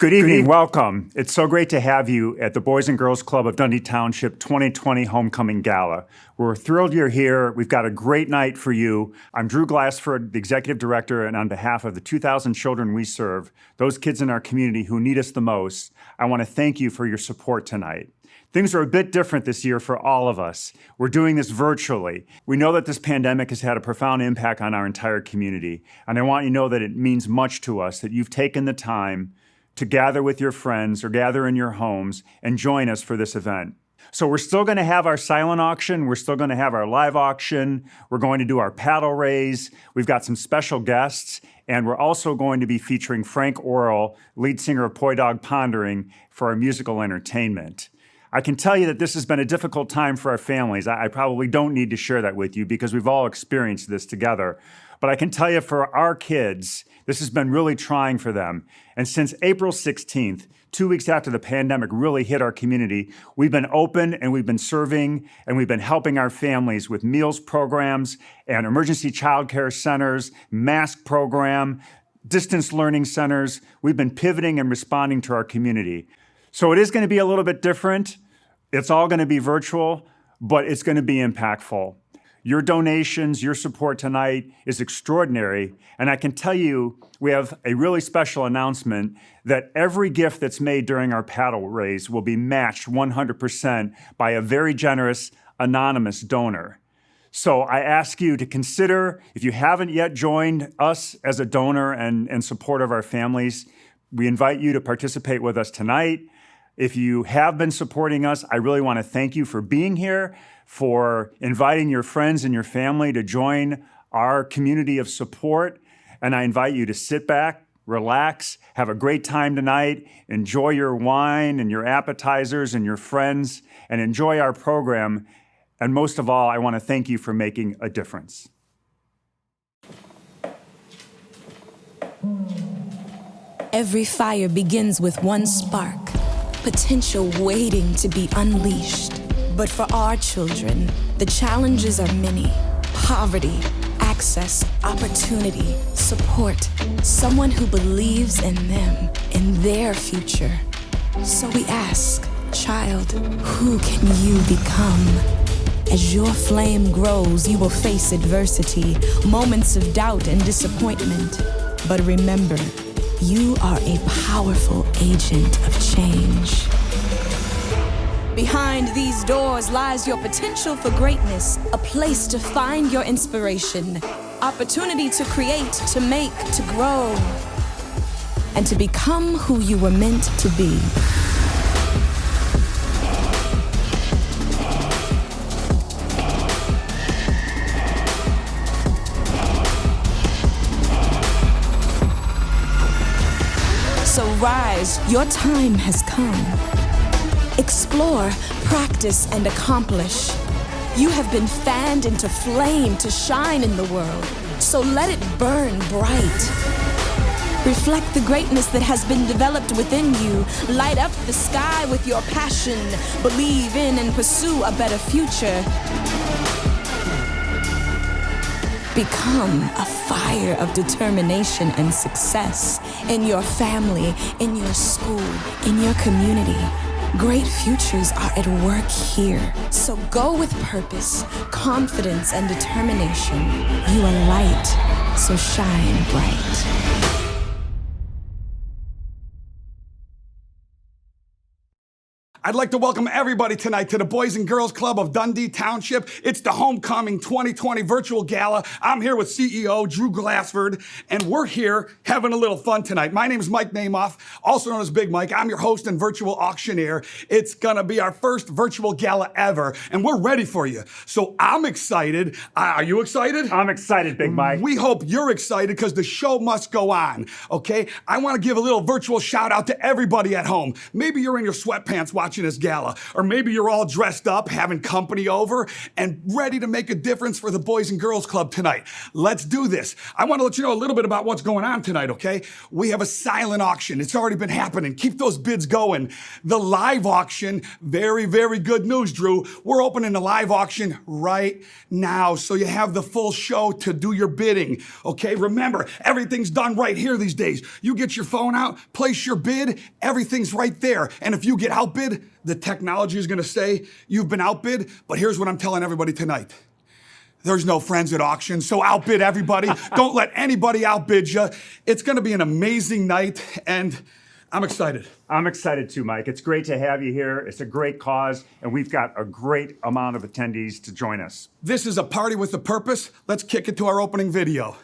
Good evening, welcome. It's so great to have you at the Boys and Girls Club of Dundee Township 2020 Homecoming Gala. We're thrilled you're here. We've got a great night for you. I'm Drew Glassford, the Executive Director, and on behalf of the 2,000 children we serve, those kids in our community who need us the most, I want to thank you for your support tonight. Things are a bit different this year for all of us. We're doing this virtually. We know that this pandemic has had a profound impact on our entire community, and I want you to know that it means much to us that you've taken the time to gather with your friends or gather in your homes and join us for this event. So we're still going to have our silent auction. We're still going to have our live auction. We're going to do our paddle raise. We've got some special guests. And we're also going to be featuring Frank Orrall, lead singer of Poi Dog Pondering, for our musical entertainment. I can tell you that this has been a difficult time for our families. I probably don't need to share that with you because we've all experienced this together. But I can tell you for our kids, this has been really trying for them. And since April 16th, 2 weeks after the pandemic really hit our community, we've been open and we've been serving and we've been helping our families with meals programs and emergency child care centers, mask program, distance learning centers. We've been pivoting and responding to our community. So it is going to be a little bit different. It's all going to be virtual, but it's going to be impactful. Your donations, your support tonight is extraordinary. And I can tell you, we have a really special announcement that every gift that's made during our paddle raise will be matched 100% by a very generous anonymous donor. So I ask you to consider, if you haven't yet joined us as a donor and support of our families, we invite you to participate with us tonight. If you have been supporting us, I really want to thank you for being here, for inviting your friends and your family to join our community of support. And I invite you to sit back, relax, have a great time tonight, enjoy your wine and your appetizers and your friends, and enjoy our program. And most of all, I want to thank you for making a difference. Every fire begins with one spark, potential waiting to be unleashed. But for our children, the challenges are many. Poverty, access, opportunity, support, someone who believes in them, in their future. So we ask, child, who can you become? As your flame grows, you will face adversity, moments of doubt and disappointment. But remember, you are a powerful agent of change. Behind these doors lies your potential for greatness, a place to find your inspiration, opportunity to create, to make, to grow, and to become who you were meant to be. So rise, your time has come. Explore, practice, and accomplish. You have been fanned into flame to shine in the world, so let it burn bright. Reflect the greatness that has been developed within you. Light up the sky with your passion. Believe in and pursue a better future. Become a fire of determination and success in your family, in your school, in your community. Great futures are at work here. So go with purpose, confidence, and determination. You are light, so shine bright. I'd like to welcome everybody tonight to the Boys and Girls Club of Dundee Township. It's the Homecoming 2020 Virtual Gala. I'm here with CEO Drew Glassford, and we're here having a little fun tonight. My name is Mike Namoff, also known as Big Mike. I'm your host and virtual auctioneer. It's gonna be our first virtual gala ever, and we're ready for you. So I'm excited. Are you excited? I'm excited, Big Mike. We hope you're excited because the show must go on, okay? I wanna give a little virtual shout out to everybody at home. Maybe you're in your sweatpants watching watching this gala. Or maybe you're all dressed up, having company over, and ready to make a difference for the Boys and Girls Club tonight. Let's do this. I want to let you know a little bit about what's going on tonight, okay? We have a silent auction. It's already been happening. Keep those bids going. The live auction, very, very good news, Drew. We're opening the live auction right now, so you have the full show to do your bidding, okay? Remember, everything's done right here these days. You get your phone out, place your bid, everything's right there. And if you get outbid, the technology is gonna say you've been outbid, but here's what I'm telling everybody tonight. There's no friends at auction, so outbid everybody. Don't let anybody outbid you. It's gonna be an amazing night, and I'm excited. I'm excited too, Mike. It's great to have you here. It's a great cause, and we've got a great amount of attendees to join us. This is a party with a purpose. Let's kick it to our opening video.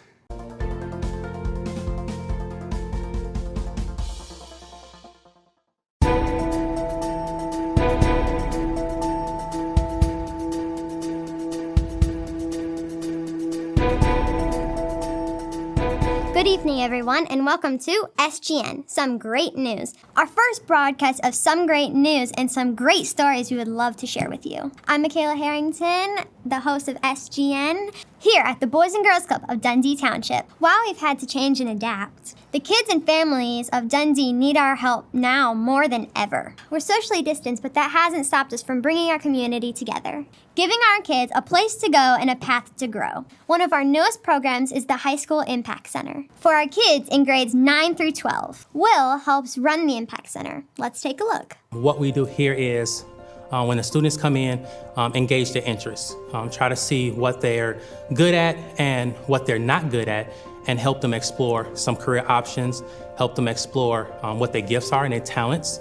Good evening, everyone, and welcome to SGN, Some Great News, our first broadcast of some great news and some great stories we would love to share with you. I'm Mikayla Harrington, the host of SGN, here at the Boys and Girls Club of Dundee Township. While we've had to change and adapt, the kids and families of Dundee need our help now more than ever. We're socially distanced, but that hasn't stopped us from bringing our community together, giving our kids a place to go and a path to grow. One of our newest programs is the High School Impact Center. For our kids in grades 9 through 12, Will helps run the Impact Center. Let's take a look. What we do here is when the students come in, engage their interests, try to see what they're good at and what they're not good at, and help them explore some career options, help them explore what their gifts are and their talents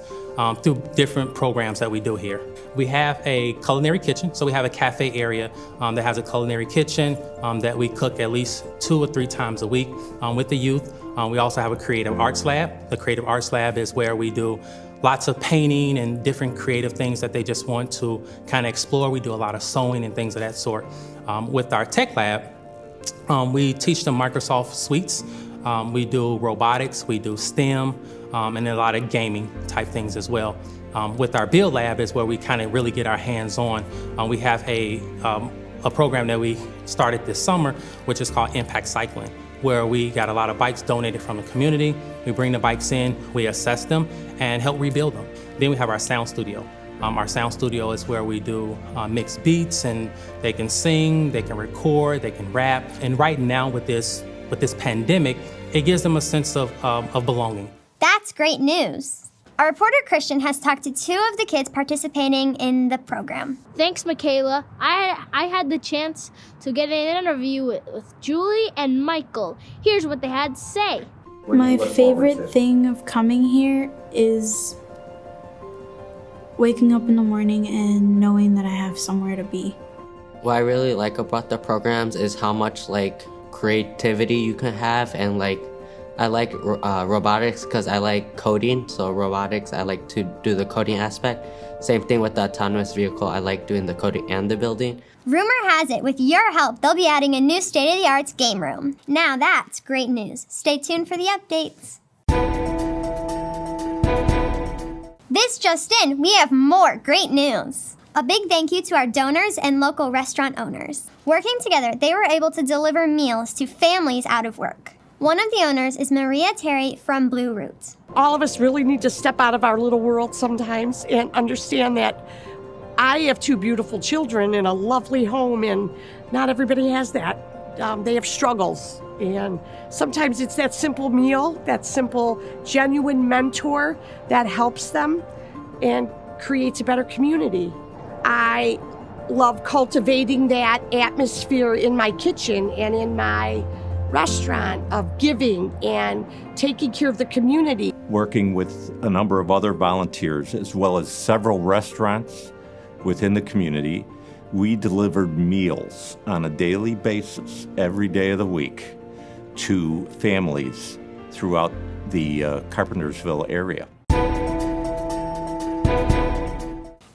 through different programs that we do here. We have a culinary kitchen, so we have a cafe area that has a culinary kitchen that we cook at least 2 or 3 times a week with the youth. We also have a creative arts lab. The creative arts lab is where we do lots of painting and different creative things that they just want to kind of explore. We do a lot of sewing and things of that sort. With our tech lab, we teach them Microsoft suites. We do robotics, we do STEM, and a lot of gaming type things as well. With our build lab is where we kind of really get our hands on. We have a program that we started this summer, which is called Impact Cycling, where we got a lot of bikes donated from the community. We bring the bikes in, we assess them, and help rebuild them. Then we have our sound studio. Our sound studio is where we do mixed beats, and they can sing, they can record, they can rap. And right now with this pandemic, it gives them a sense of belonging. That's great news. Our reporter Christian has talked to 2 of the kids participating in the program. Thanks, Mikayla. I had the chance to get an interview with Julie and Michael. Here's what they had to say. My favorite thing of coming here is waking up in the morning and knowing that I have somewhere to be. What I really like about the programs is how much creativity you can have, and I like robotics because I like coding, so robotics, I like to do the coding aspect. Same thing with the autonomous vehicle, I like doing the coding and the building. Rumor has it, with your help, they'll be adding a new state-of-the-art game room. Now that's great news. Stay tuned for the updates. This just in, we have more great news. A big thank you to our donors and local restaurant owners. Working together, they were able to deliver meals to families out of work. One of the owners is Maria Terry from Blue Root. All of us really need to step out of our little world sometimes and understand that I have 2 beautiful children in a lovely home, and not everybody has that. They have struggles, and sometimes it's that simple meal, that simple, genuine mentor that helps them and creates a better community. I love cultivating that atmosphere in my kitchen and in my restaurant of giving and taking care of the community. Working with a number of other volunteers, as well as several restaurants within the community, we delivered meals on a daily basis, every day of the week, to families throughout the Carpentersville area.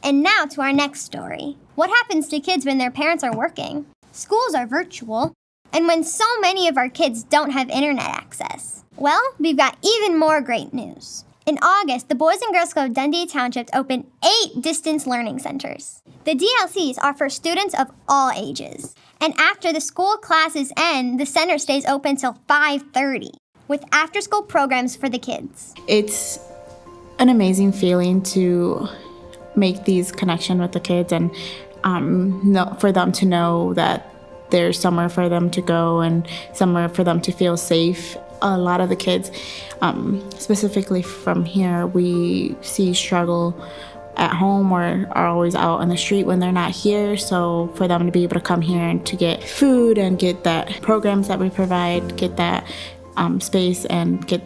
And now to our next story. What happens to kids when their parents are working? Schools are virtual, and when so many of our kids don't have internet access. Well, we've got even more great news. In August, the Boys and Girls Club of Dundee Township opened 8 distance learning centers. The DLCs are for students of all ages. And after the school classes end, the center stays open till 5:30 with after-school programs for the kids. It's an amazing feeling to make these connections with the kids and for them to know that there's somewhere for them to go and somewhere for them to feel safe. A lot of the kids, specifically from here, we see struggle at home or are always out on the street when they're not here. So for them to be able to come here and to get food and get that programs that we provide, get that space and get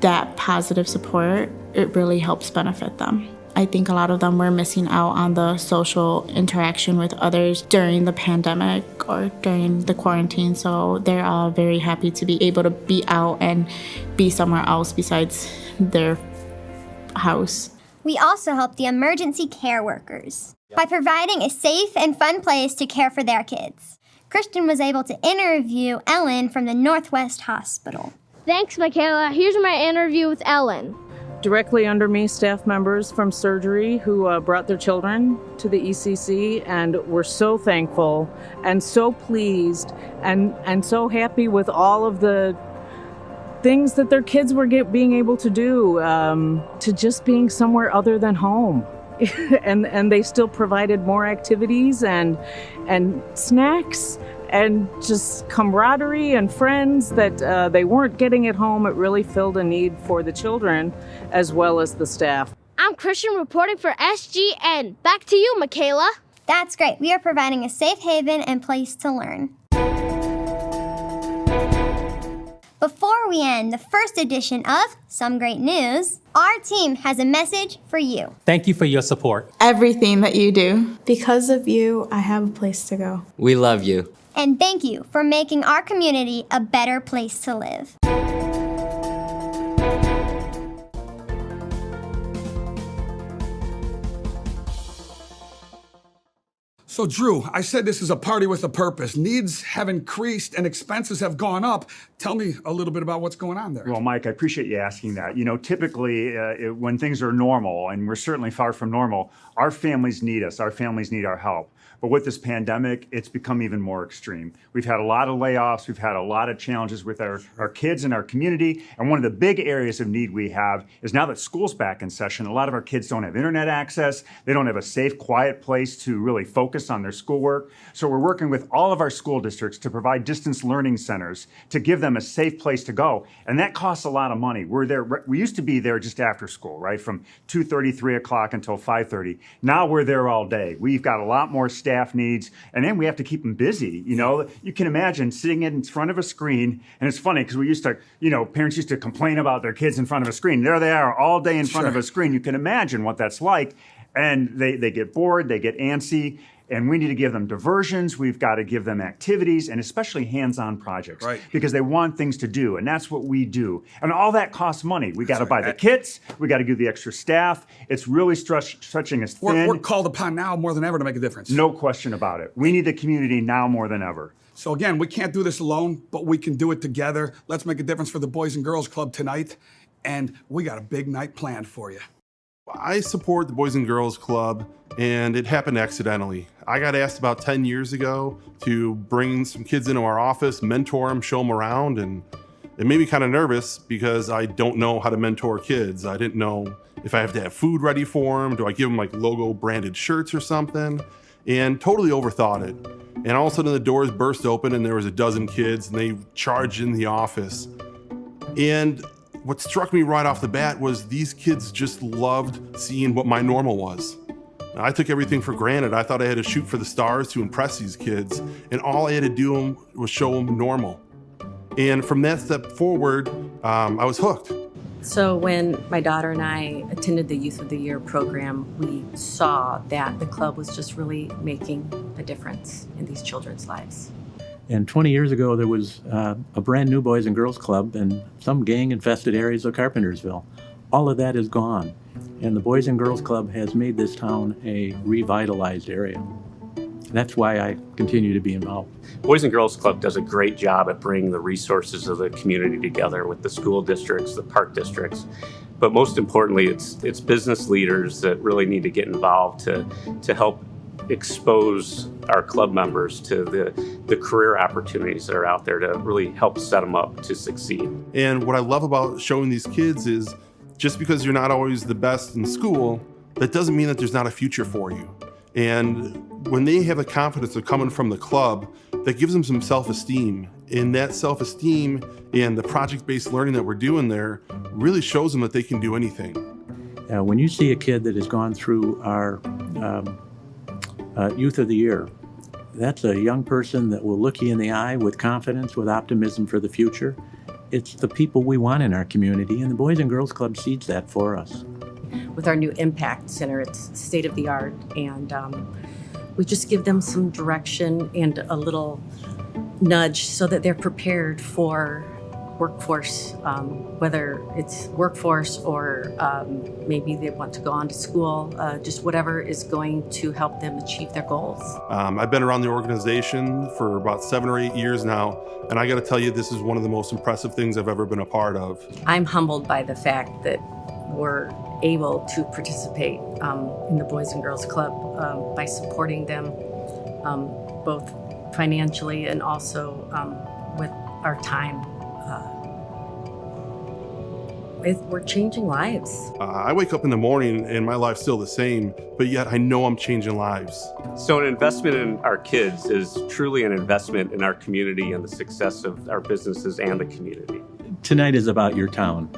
that positive support, it really helps benefit them. I think a lot of them were missing out on the social interaction with others during the pandemic or during the quarantine, so they're all very happy to be able to be out and be somewhere else besides their house. We also help the emergency care workers by providing a safe and fun place to care for their kids. Cristian was able to interview Ellen from the Northwest Hospital. Thanks, Mikayla. Here's my interview with Ellen. Directly under me, staff members from surgery who brought their children to the ECC, and we're so thankful and so pleased and so happy with all of the things that their kids were being able to do, to just being somewhere other than home. and they still provided more activities and snacks and just camaraderie and friends that they weren't getting at home. It really filled a need for the children as well as the staff. I'm Cristian reporting for SGN. Back to you, Mikayla. That's great. We are providing a safe haven and place to learn. Before we end the first edition of Some Great News, our team has a message for you. Thank you for your support. Everything that you do. Because of you, I have a place to go. We love you. And thank you for making our community a better place to live. So, Drew, I said this is a party with a purpose. Needs have increased and expenses have gone up. Tell me a little bit about what's going on there. Well, Mike, I appreciate you asking that. You know, typically when things are normal, and we're certainly far from normal, our families need us. Our families need our help. But with this pandemic, it's become even more extreme. We've had a lot of layoffs. We've had a lot of challenges with our kids and our community. And one of the big areas of need we have is now that school's back in session, a lot of our kids don't have internet access. They don't have a safe, quiet place to really focus on their schoolwork. So we're working with all of our school districts to provide distance learning centers to give them a safe place to go. And that costs a lot of money. We used to be there just after school, right? From 2:30, 3 o'clock until 5:30. Now we're there all day. We've got a lot more staff needs, and then we have to keep them busy. You know, you can imagine sitting in front of a screen, and it's funny because we used to, parents used to complain about their kids in front of a screen. There they are all day in front of a screen. You can imagine what that's like. And they get bored, they get antsy, and we need to give them diversions. We've got to give them activities, and especially hands-on projects, right? Because they want things to do, and that's what we do. And all that costs money. We got to buy the kits. We got to give the extra staff. It's really stretching us thin. We're called upon now more than ever to make a difference. No question about it. We need the community now more than ever. So again, we can't do this alone, but we can do it together. Let's make a difference for the Boys and Girls Club tonight, and we got a big night planned for you. I support the Boys and Girls Club, and it happened accidentally. I got asked about 10 years ago to bring some kids into our office, mentor them, show them around, and it made me kind of nervous because I don't know how to mentor kids. I didn't know if I have to have food ready for them. Do I give them like logo branded shirts or something? And totally overthought it. And all of a sudden the doors burst open and there was a dozen kids and they charged in the office. And what struck me right off the bat was these kids just loved seeing what my normal was. I took everything for granted. I thought I had to shoot for the stars to impress these kids, and all I had to do was show them normal. And from that step forward, I was hooked. So when my daughter and I attended the Youth of the Year program, we saw that the club was just really making a difference in these children's lives. And 20 years ago, there was a brand new Boys and Girls Club in some gang-infested areas of Carpentersville. All of that is gone. And the Boys and Girls Club has made this town a revitalized area. That's why I continue to be involved. Boys and Girls Club does a great job at bringing the resources of the community together with the school districts, the park districts, But most importantly, it's business leaders that really need to get involved to help expose our club members to the career opportunities that are out there to really help set them up to succeed. And what I love about showing these kids is just because you're not always the best in school, that doesn't mean that there's not a future for you. And when they have the confidence of coming from the club, that gives them some self-esteem. And that self-esteem and the project-based learning that we're doing there really shows them that they can do anything. When you see a kid that has gone through our Youth of the Year, that's a young person that will look you in the eye with confidence, with optimism for the future. It's the people we want in our community, and the Boys and Girls Club seeds that for us. With our new Impact Center, it's state of the art, and we just give them some direction and a little nudge so that they're prepared for workforce, whether it's workforce or maybe they want to go on to school, just whatever is going to help them achieve their goals. I've been around the organization for about 7 or 8 years now, and I got to tell you, this is one of the most impressive things I've ever been a part of. I'm humbled by the fact that we're able to participate in the Boys and Girls Club by supporting them both financially and also with our time. We're changing lives. I wake up in the morning and my life's still the same, but yet I know I'm changing lives. So an investment in our kids is truly an investment in our community and the success of our businesses and the community. Tonight is about your town.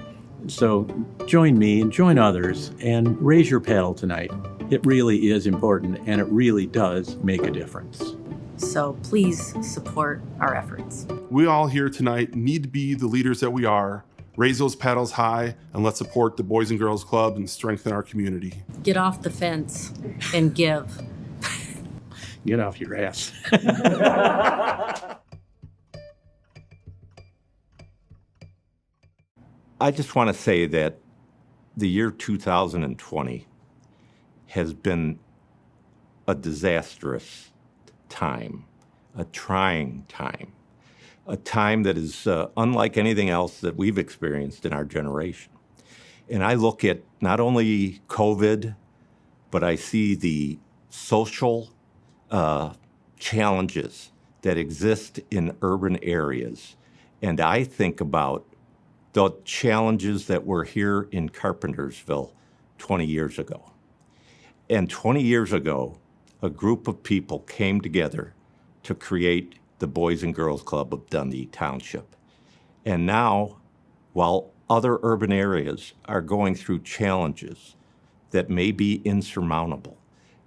So join me and join others and raise your paddle tonight. It really is important, and it really does make a difference. So please support our efforts. We all here tonight need to be the leaders that we are, raise those paddles high, and let's support the Boys and Girls Club and strengthen our community. Get off the fence and give. Get off your ass. I just want to say that the year 2020 has been a disastrous time, a trying time, a time that is unlike anything else that we've experienced in our generation. And I look at not only COVID, but I see the social challenges that exist in urban areas. And I think about the challenges that were here in Carpentersville 20 years ago. And 20 years ago, a group of people came together to create the Boys and Girls Club of Dundee Township. And now, while other urban areas are going through challenges that may be insurmountable,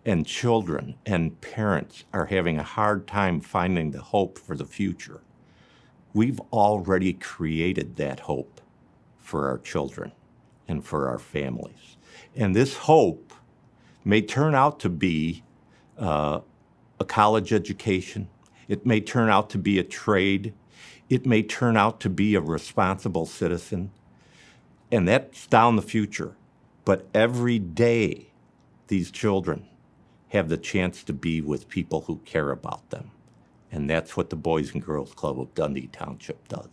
and children and parents are having a hard time finding the hope for the future, we've already created that hope for our children and for our families. And this hope may turn out to be a college education. It may turn out to be a trade. It may turn out to be a responsible citizen. And that's down the future. But every day, these children have the chance to be with people who care about them. And that's what the Boys and Girls Club of Dundee Township does.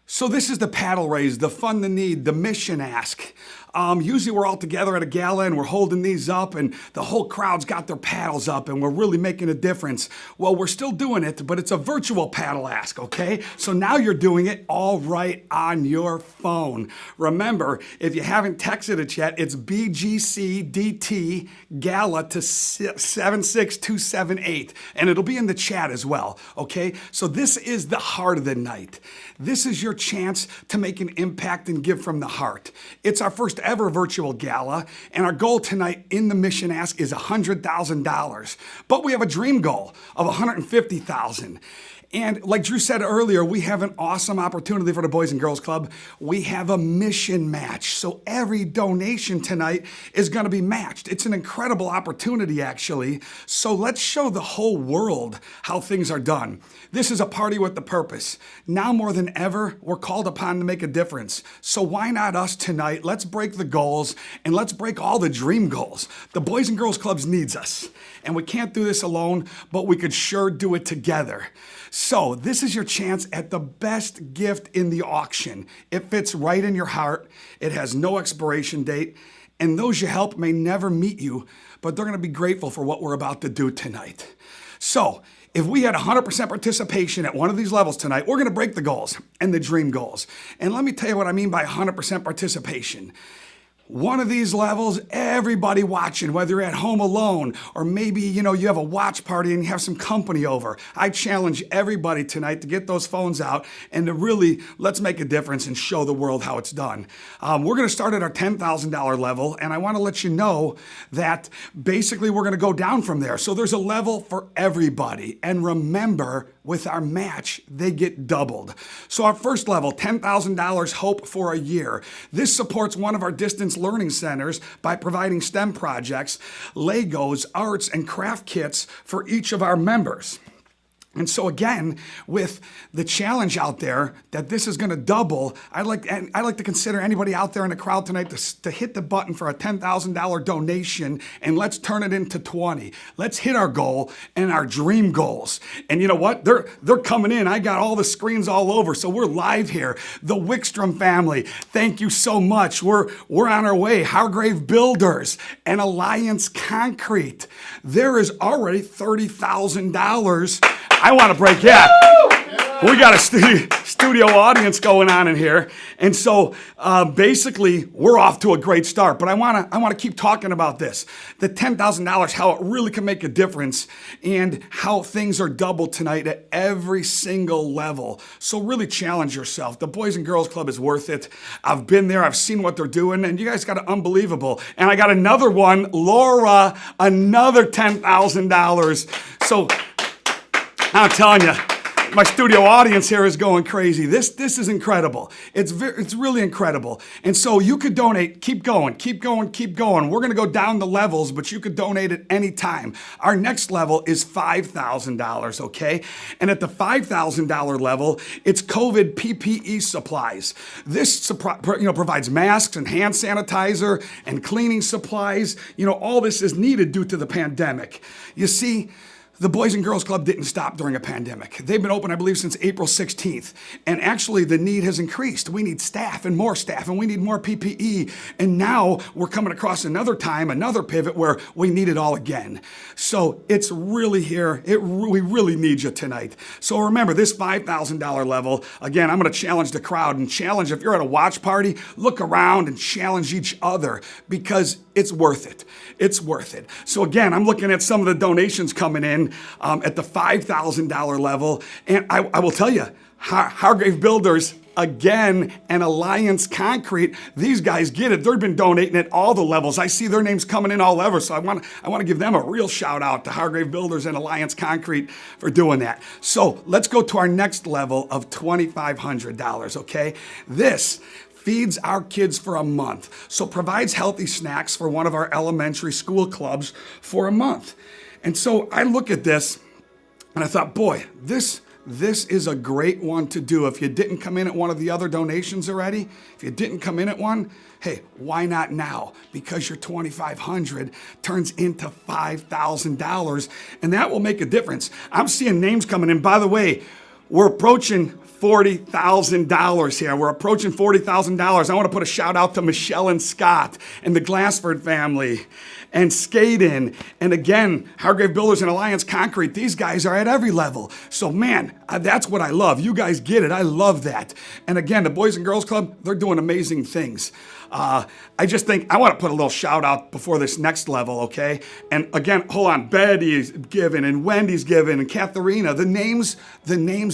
So this is the paddle raise, the fund the need, the mission ask. Usually we're all together at a gala and we're holding these up and the whole crowd's got their paddles up and we're really making a difference. Well, we're still doing it, but it's a virtual paddle ask, okay? So now you're doing it all right on your phone. Remember, if you haven't texted it yet, it's BGCDT Gala to 76278, and it'll be in the chat as well, okay? So this is the heart of the night. This is your chance to make an impact and give from the heart. It's our first ever virtual gala, and our goal tonight in the mission ask is $100,000. But we have a dream goal of $150,000. And like Drew said earlier, we have an awesome opportunity for the Boys and Girls Club. We have a mission match. So every donation tonight is going to be matched. It's an incredible opportunity, actually. So let's show the whole world how things are done. This is a party with a purpose. Now more than ever, we're called upon to make a difference. So why not us tonight? Let's break the goals and let's break all the dream goals. The Boys and Girls Clubs needs us. And we can't do this alone, but we could sure do it together. So this is your chance at the best gift in the auction. It fits right in your heart. It has no expiration date. And those you help may never meet you, but they're going to be grateful for what we're about to do tonight. So if we had 100% participation at one of these levels tonight, we're going to break the goals and the dream goals. And let me tell you what I mean by 100% participation. One of these levels, everybody watching, whether you're at home alone or maybe, you have a watch party and you have some company over. I challenge everybody tonight to get those phones out and to really, let's make a difference and show the world how it's done. We're going to start at our $10,000 level, and I want to let you know that basically we're going to go down from there. So there's a level for everybody. And remember, with our match, they get doubled. So our first level, $10,000 Hope for a Year. This supports one of our distance learning centers by providing STEM projects, Legos, arts, and craft kits for each of our members. And so again, with the challenge out there that this is going to double, I like to consider anybody out there in the crowd tonight to hit the button for a $10,000 donation, and let's turn it into 20. Let's hit our goal and our dream goals. And you know what? They're coming in. I got all the screens all over, so we're live here. The Wickstrom family, thank you so much. We're on our way. Hargrave Builders and Alliance Concrete. There is already $30,000. I want to break, we got a studio audience going on in here. And so basically, we're off to a great start. But I want to keep talking about this. The $10,000, how it really can make a difference and how things are doubled tonight at every single level. So really challenge yourself. The Boys and Girls Club is worth it. I've been there. I've seen what they're doing. And you guys got it unbelievable. And I got another one, Laura, another $10,000. So I'm telling you, my studio audience here is going crazy. This is incredible. It's really incredible. And so you could donate. Keep going, keep going, keep going. We're going to go down the levels, but you could donate at any time. Our next level is $5,000, okay? And at the $5,000 level, it's COVID PPE supplies. This provides masks and hand sanitizer and cleaning supplies. All this is needed due to the pandemic. You see, the Boys and Girls Club didn't stop during a pandemic. They've been open, I believe, since April 16th. And actually, the need has increased. We need staff, and we need more PPE. And now we're coming across another pivot where we need it all again. So it's really here. We really need you tonight. So remember, this $5,000 level, again, I'm going to challenge the crowd and challenge, if you're at a watch party, look around and challenge each other because it's worth it. It's worth it. So again, I'm looking at some of the donations coming in at the $5,000 level. And I will tell you, Hargrave Builders, again, and Alliance Concrete, these guys get it. They've been donating at all the levels. I see their names coming in all over. So I want to give them a real shout out to Hargrave Builders and Alliance Concrete for doing that. So let's go to our next level of $2,500, okay? This feeds our kids for a month. So provides healthy snacks for one of our elementary school clubs for a month. And so I look at this and I thought, boy, this is a great one to do. If you didn't come in at one of the other donations already, if you didn't come in at one, hey, why not now? Because your $2,500 turns into $5,000, and that will make a difference. I'm seeing names coming in. By the way, we're approaching $40,000 here. We're approaching $40,000. I want to put a shout out to Michelle and Scott and the Glassford family and Skaden. And again, Hargrave Builders and Alliance Concrete. These guys are at every level. So man, that's what I love. You guys get it. I love that. And again, the Boys and Girls Club, they're doing amazing things. I just think I want to put a little shout out before this next level, okay? And again, hold on, Betty's given and Wendy's given and Katharina. The names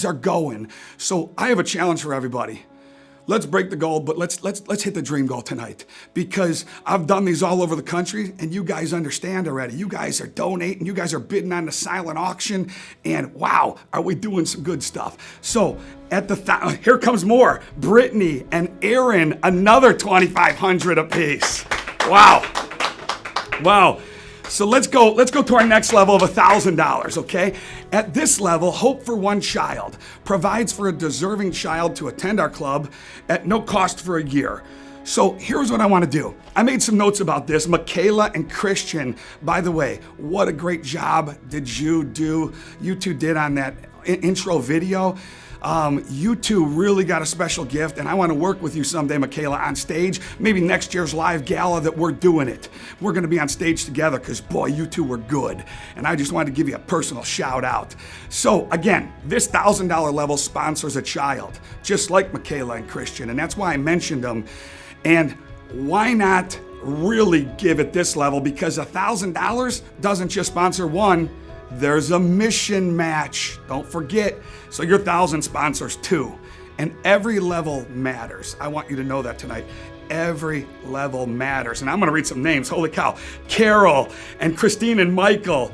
are going. So I have a challenge for everybody. Let's break the goal, but let's hit the dream goal tonight, because I've done these all over the country and you guys understand already. You guys are donating, you guys are bidding on the silent auction, and wow, are we doing some good stuff. So here comes more. Brittany and Aaron, another $2,500 apiece. Wow. So let's go to our next level of $1,000, okay? At this level, Hope for One Child provides for a deserving child to attend our club at no cost for a year. So here's what I want to do. I made some notes about this. Mikayla and Cristian, by the way, what a great job you two did on that intro video. You two really got a special gift, and I want to work with you someday, Mikayla, on stage. Maybe next year's live gala that we're doing it. We're going to be on stage together because, boy, you two were good. And I just wanted to give you a personal shout out. So, again, this $1,000 level sponsors a child, just like Mikayla and Cristian, and that's why I mentioned them. And why not really give at this level? Because $1,000 doesn't just sponsor one. There's a mission match. Don't forget. So your 1,000 sponsors two. And every level matters. I want you to know that tonight. Every level matters. And I'm going to read some names. Holy cow. Carol and Christine and Michael,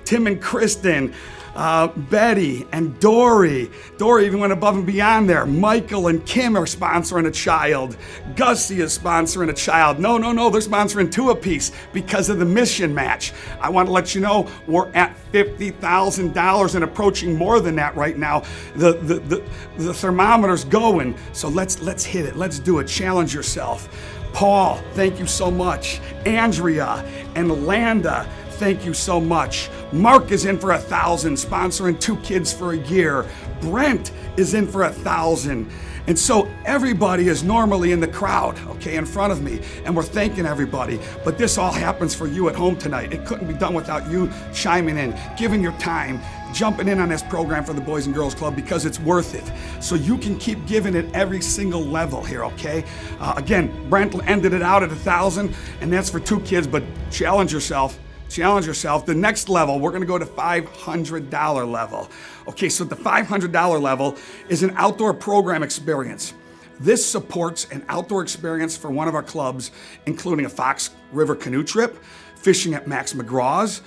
Tim and Kristen, Betty and Dory. Dory even went above and beyond there. Michael and Kim are sponsoring a child. Gussie is sponsoring a child. No, they're sponsoring two apiece because of the mission match. I want to let you know we're at $50,000 and approaching more than that right now. The thermometer's going. So let's hit it. Let's do it. Challenge yourself. Paul, thank you so much. Andrea and Landa, thank you so much. Mark is in for 1,000, sponsoring two kids for a year. Brent is in for 1,000. And so everybody is normally in the crowd, okay, in front of me, and we're thanking everybody. But this all happens for you at home tonight. It couldn't be done without you chiming in, giving your time, jumping in on this program for the Boys and Girls Club because it's worth it. So you can keep giving at every single level here, okay? Again, Brent ended it out at 1,000, and that's for two kids, but challenge yourself. Challenge yourself. The next level, we're going to go to $500 level. Okay, so the $500 level is an outdoor program experience. This supports an outdoor experience for one of our clubs, including a Fox River canoe trip, fishing at Max McGraw's,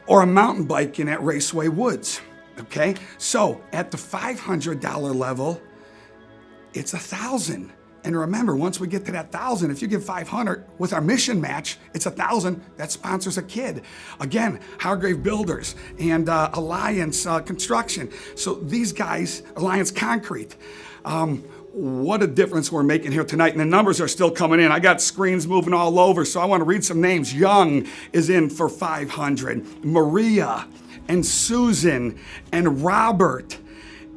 or a mountain biking at Raceway Woods. Okay, so at the $500 level, it's 1,000. And remember, once we get to that 1,000, if you give 500 with our mission match, it's 1,000 that sponsors a kid. Again, Hargrave Builders and Alliance Construction. So these guys, Alliance Concrete, what a difference we're making here tonight. And the numbers are still coming in. I got screens moving all over, so I want to read some names. Young is in for 500. Maria and Susan and Robert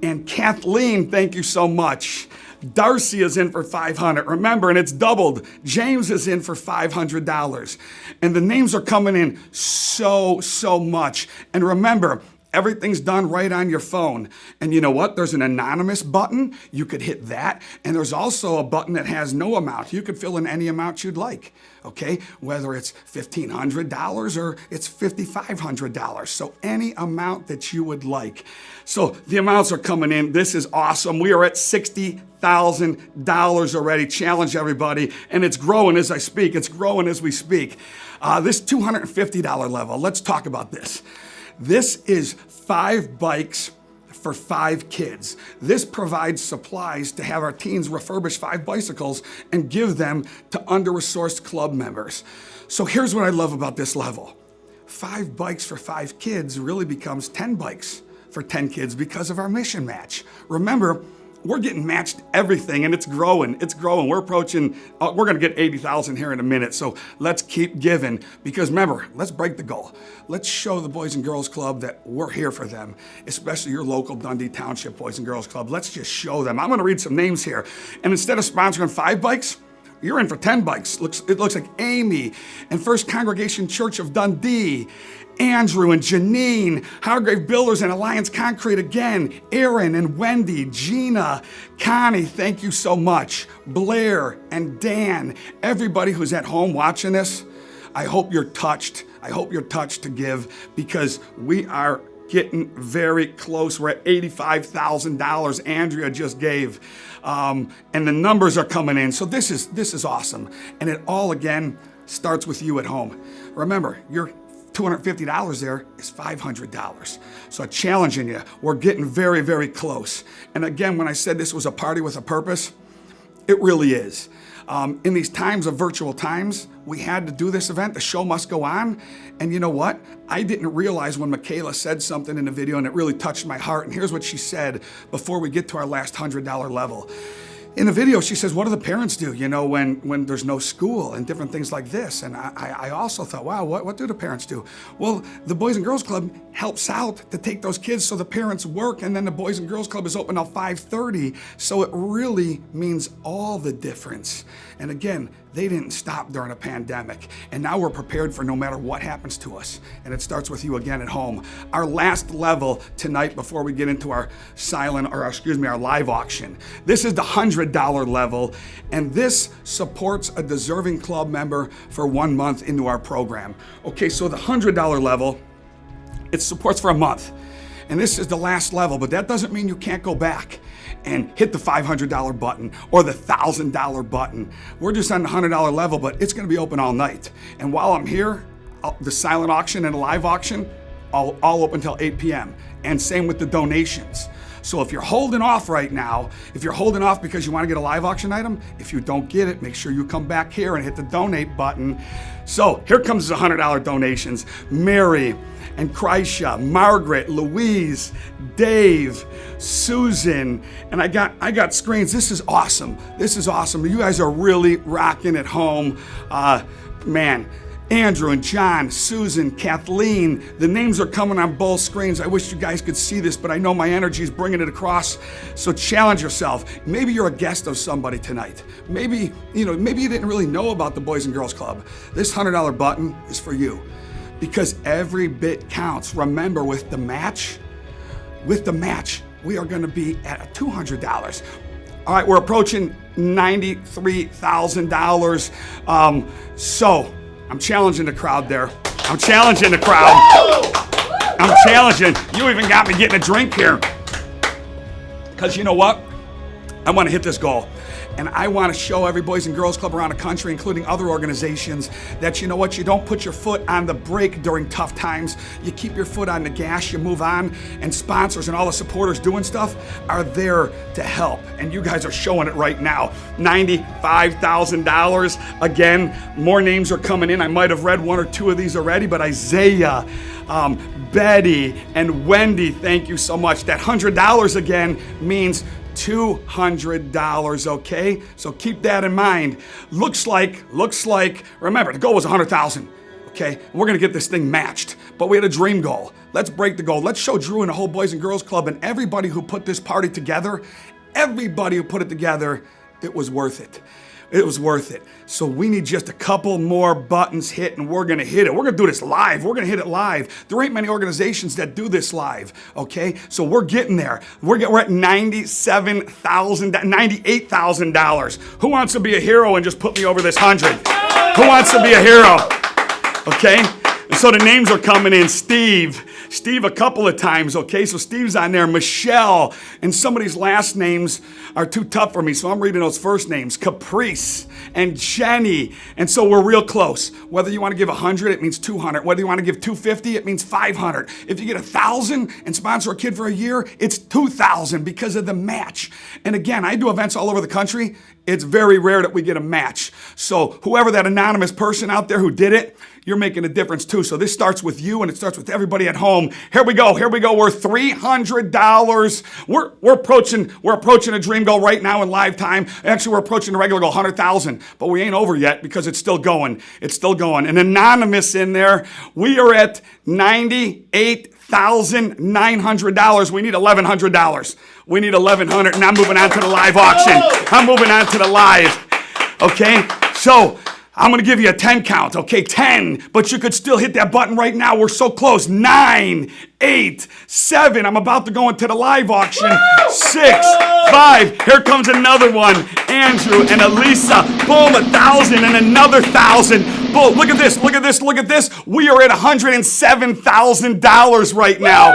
and Kathleen, thank you so much. Darcy is in for 500. Remember, and it's doubled. James is in for $500. And the names are coming in so much. And remember, everything's done right on your phone. And you know what? There's an anonymous button. You could hit that. And there's also a button that has no amount. You could fill in any amount you'd like, okay? Whether it's $1,500 or it's $5,500. So any amount that you would like. So the amounts are coming in. This is awesome. We are at $60,000 already. Challenge everybody. And it's growing as I speak. It's growing as we speak. This $250 level, let's talk about this. This is 5 bikes for 5 kids. This provides supplies to have our teens refurbish 5 bicycles and give them to under-resourced club members. So here's what I love about this level. 5 bikes for 5 kids really becomes 10 bikes for 10 kids because of our mission match. Remember, we're getting matched everything, and it's growing. It's growing. We're approaching, we're going to get 80,000 here in a minute. So let's keep giving because remember, let's break the goal. Let's show the Boys and Girls Club that we're here for them, especially your local Dundee Township Boys and Girls Club. Let's just show them. I'm going to read some names here. And instead of sponsoring 5 bikes, you're in for 10 bikes. It looks like Amy and First Congregation Church of Dundee, Andrew and Janine, Hargrave Builders and Alliance Concrete again, Aaron and Wendy, Gina, Connie, thank you so much, Blair and Dan, everybody who's at home watching this, I hope you're touched. I hope you're touched to give because we are getting very close. We're at $85,000 Andrea just gave. And the numbers are coming in. So this is awesome. And it all, again, starts with you at home. Remember, your $250 there is $500. So I'm challenging you. We're getting very, very close. And again, when I said this was a party with a purpose, it really is. In these times of virtual times, we had to do this event. The show must go on. And you know what? I didn't realize when Mikayla said something in the video and it really touched my heart. And here's what she said before we get to our last $100 level. in the video, she says, what do the parents do, when there's no school and different things like this? And I also thought, wow, what do the parents do? Well, the Boys and Girls Club helps out to take those kids so the parents work, and then the Boys and Girls Club is open till 5:30. So it really means all the difference. And again, they didn't stop during a pandemic. And now we're prepared for no matter what happens to us. And it starts with you again at home. Our last level tonight before we get into our our live auction. This is the $100 level, and this supports a deserving club member for 1 month into our program. Okay, so the $100 level, it supports for a month. And this is the last level, but that doesn't mean you can't go back and hit the $500 button or the $1,000 button. We're just on the $100 level, but it's gonna be open all night. And while I'm here, the silent auction and the live auction, all open till 8 p.m. And same with the donations. So if you're holding off right now, if you're holding off because you wanna get a live auction item, if you don't get it, make sure you come back here and hit the donate button. So here comes the $100 donations. Mary and Kreisha, Margaret, Louise, Dave, Susan, and I got screens. This is awesome. This is awesome. You guys are really rocking at home. Man, Andrew and John, Susan, Kathleen, the names are coming on both screens. I wish you guys could see this, but I know my energy is bringing it across. So challenge yourself. Maybe you're a guest of somebody tonight. Maybe you didn't really know about the Boys and Girls Club. This $100 button is for you because every bit counts. Remember, with the match, we are gonna be at $200. All right, we're approaching $93,000. So I'm challenging the crowd there. I'm challenging the crowd. I'm challenging. You even got me getting a drink here. Because you know what? I want to hit this goal. And I want to show every Boys and Girls Club around the country, including other organizations, that you know what? You don't put your foot on the brake during tough times. You keep your foot on the gas, you move on, and sponsors and all the supporters doing stuff are there to help. And you guys are showing it right now. $95,000. Again, more names are coming in. I might have read one or two of these already, but Isaiah, Betty, and Wendy, thank you so much. That $100 again means $200, okay? So keep that in mind. Looks like, remember, the goal was $100,000, okay? And we're gonna get this thing matched, but we had a dream goal. Let's break the goal. Let's show Drew and the whole Boys and Girls Club and everybody who put this party together, it was worth it. It was worth it. So we need just a couple more buttons hit and we're gonna hit it. We're gonna do this live. We're gonna hit it live. There ain't many organizations that do this live, okay? So we're getting there. We're at $98,000. Who wants to be a hero and just put me over this 100? Who wants to be a hero? Okay? And so the names are coming in. Steve a couple of times, okay? So Steve's on there. Michelle, and some of these last names are too tough for me, so I'm reading those first names. Caprice and Jenny, and so we're real close. Whether you want to give 100, it means 200. Whether you want to give 250, it means 500. If you get 1,000 and sponsor a kid for a year, it's 2,000 because of the match. And again, I do events all over the country. It's very rare that we get a match. So whoever that anonymous person out there who did it, you're making a difference too. So this starts with you and it starts with everybody at home. Here we go. We're $300. We're approaching a dream goal right now in live time. Actually, we're approaching the regular goal, 100,000, but we ain't over yet because it's still going. It's still going. And anonymous in there, we are at $98,900. We need $1,100. We need $1,100, and I'm moving on to the live auction. I'm moving on to the live. Okay, so I'm gonna give you a 10 count, okay? 10, but you could still hit that button right now. We're so close. 9, 8, 7. I'm about to go into the live auction. 6, 5. Here comes another one. Andrew and Elisa. Boom, 1,000 and another 1,000. Boom, look at this, look at this, look at this. We are at $107,000 right now.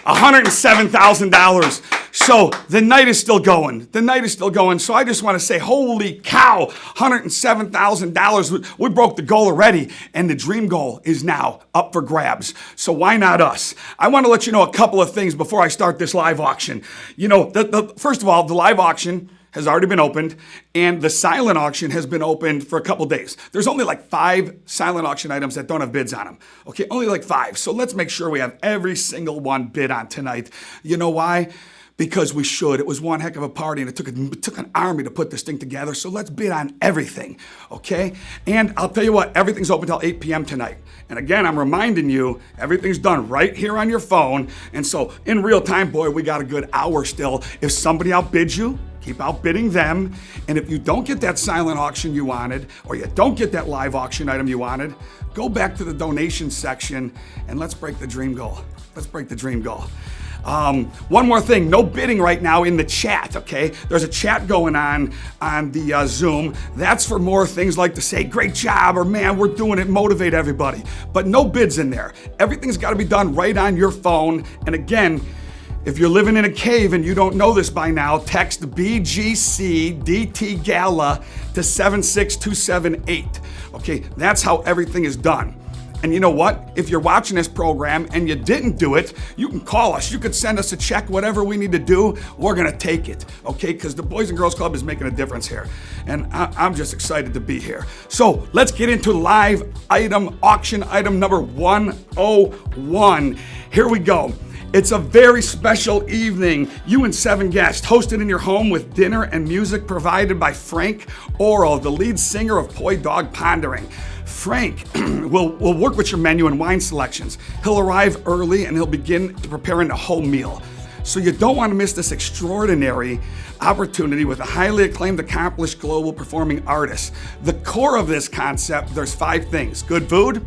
$107,000. So the night is still going. The night is still going. So I just want to say, holy cow, $107,000. We broke the goal already, and the dream goal is now up for grabs. So why not us? I want to let you know a couple of things before I start this live auction. You know, first of all, the live auction has already been opened, and the silent auction has been opened for a couple days. There's only like 5 silent auction items that don't have bids on them. Okay, only like 5. So let's make sure we have every single one bid on tonight. You know why? because we should. It was one heck of a party, and it took an army to put this thing together. So let's bid on everything, okay? And I'll tell you what, everything's open till 8 p.m. tonight. And again, I'm reminding you, everything's done right here on your phone. And so in real time, boy, we got a good hour still. If somebody outbids you, keep outbidding them. And if you don't get that silent auction you wanted, or you don't get that live auction item you wanted, go back to the donation section and let's break the dream goal. Let's break the dream goal. One more thing, no bidding right now in the chat, okay? There's a chat going on the Zoom. That's for more things like to say, great job, or man, we're doing it, motivate everybody. But no bids in there. Everything's gotta be done right on your phone. And again, if you're living in a cave and you don't know this by now, text BGCDT Gala to 76278. Okay, that's how everything is done. And you know what? If you're watching this program and you didn't do it, you can call us. You could send us a check, whatever we need to do, we're gonna take it, okay? Because the Boys and Girls Club is making a difference here. And I'm just excited to be here. So let's get into live auction item number 101. Here we go. It's a very special evening. You and 7 guests hosted in your home with dinner and music provided by Frank Orrall, the lead singer of Poi Dog Pondering. Frank will work with your menu and wine selections. He'll arrive early and he'll begin preparing a whole meal. So you don't want to miss this extraordinary opportunity with a highly acclaimed, accomplished global performing artist. The core of this concept, there's 5 things: good food,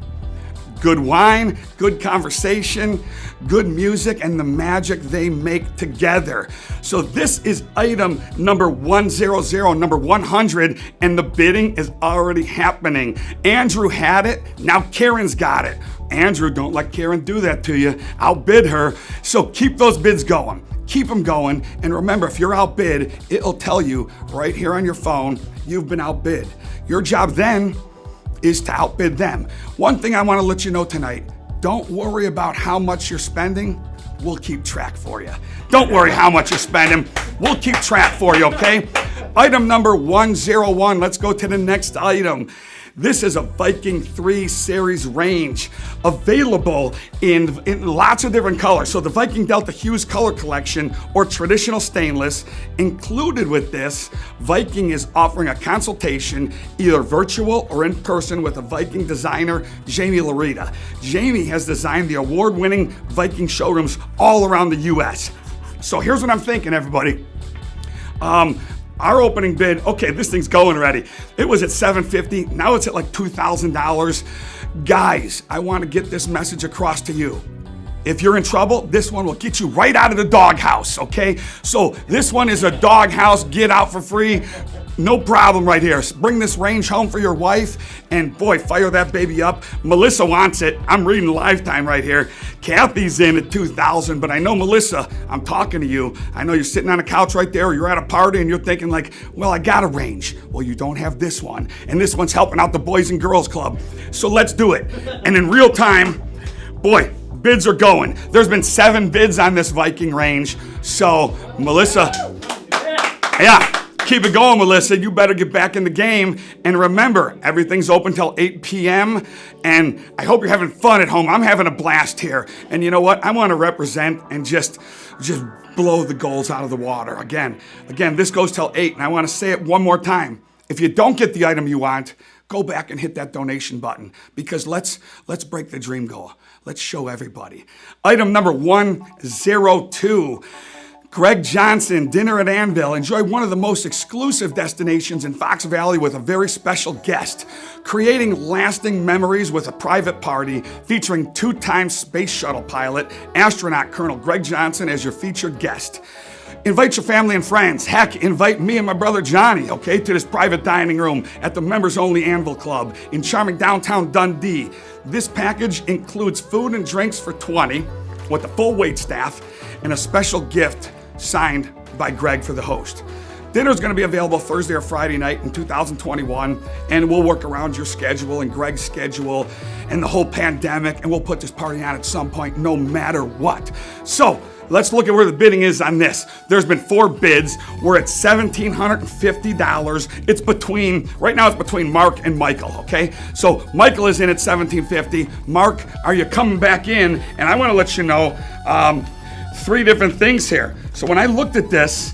good wine, good conversation, good music, and the magic they make together. So this is item number 100, number 100, and the bidding is already happening. Andrew had it, now Karen's got it. Andrew, don't let Karen do that to you. Outbid her. So keep those bids going. Keep them going. And remember, if you're outbid, it'll tell you right here on your phone, you've been outbid. Your job then is to outbid them. One thing I want to let you know tonight, don't worry about how much you're spending. We'll keep track for you. Don't worry how much you're spending. We'll keep track for you, okay? Item number 101, let's go to the next item. This is a Viking 3 series range available in lots of different colors. So the Viking Delta Hues color collection or traditional stainless. Included with this, Viking is offering a consultation, either virtual or in person, with a Viking designer, Jamie Larita. Jamie has designed the award-winning Viking showrooms all around the US. So here's what I'm thinking, everybody. Our opening bid, okay, this thing's going already. It was at $750, now it's at like $2,000. Guys, I want to get this message across to you. If you're in trouble, this one will get you right out of the doghouse, okay? So this one is a doghouse, get out for free. No problem right here. Bring this range home for your wife and boy, fire that baby up. Melissa wants it. I'm reading Lifetime right here. Kathy's in at $2,000, but I know Melissa, I'm talking to you. I know you're sitting on a couch right there or you're at a party and you're thinking like, well, I got a range. Well, you don't have this one. And this one's helping out the Boys and Girls Club. So let's do it. And in real time, boy, bids are going. There's been 7 bids on this Viking range. So Melissa, yeah. Keep it going, Melissa. You better get back in the game. And remember, everything's open till 8 p.m. And I hope you're having fun at home. I'm having a blast here. And you know what? I want to represent and just blow the goals out of the water. Again, this goes till 8. And I want to say it one more time. If you don't get the item you want, go back and hit that donation button because let's break the dream goal. Let's show everybody. Item number 102. Greg Johnson, Dinner at Anvil. Enjoy one of the most exclusive destinations in Fox Valley with a very special guest. Creating lasting memories with a private party featuring 2-time space shuttle pilot, astronaut Colonel Greg Johnson as your featured guest. Invite your family and friends. Heck, invite me and my brother Johnny, okay, to this private dining room at the members-only Anvil Club in charming downtown Dundee. This package includes food and drinks for 20 with the full wait staff and a special gift signed by Greg for the host. Dinner is going to be available Thursday or Friday night in 2021, and we'll work around your schedule and Greg's schedule and the whole pandemic, and we'll put this party on at some point, no matter what. So let's look at where the bidding is on this. There's been 4 bids. We're at $1,750. Right now it's between Mark and Michael, okay? So Michael is in at $1,750. Mark, are you coming back in? And I want to let you know 3 different things here. So when I looked at this,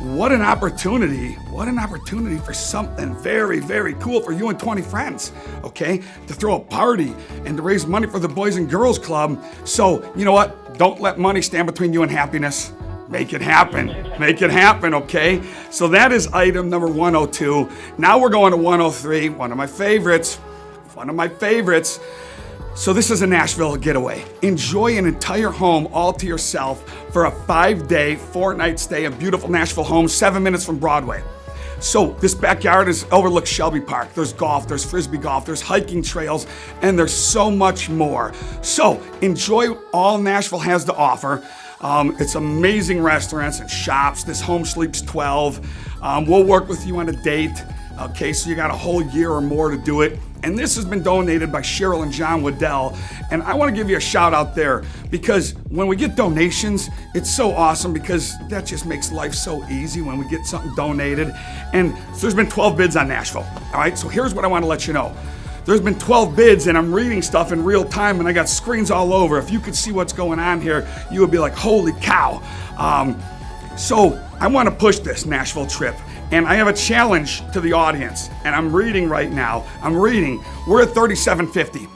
what an opportunity for something very, very cool for you and 20 friends, okay? To throw a party and to raise money for the Boys and Girls Club. So, you know what? Don't let money stand between you and happiness. Make it happen. Make it happen, okay? So that is item number 102. Now we're going to 103, one of my favorites. So this is a Nashville getaway. Enjoy an entire home all to yourself for a 5-day, 4-night stay in beautiful Nashville home, 7 minutes from Broadway. So this backyard overlooks Shelby Park. There's golf, there's frisbee golf, there's hiking trails, and there's so much more. So enjoy all Nashville has to offer. It's amazing restaurants and shops. This home sleeps 12. We'll work with you on a date. Okay, so you got a whole year or more to do it. And this has been donated by Cheryl and John Waddell. And I want to give you a shout out there because when we get donations, it's so awesome because that just makes life so easy when we get something donated. And so there's been 12 bids on Nashville. All right, so here's what I want to let you know. There's been 12 bids and I'm reading stuff in real time and I got screens all over. If you could see what's going on here, you would be like, holy cow. So I want to push this Nashville trip. And I have a challenge to the audience, and I'm reading right now. We're at $37.50.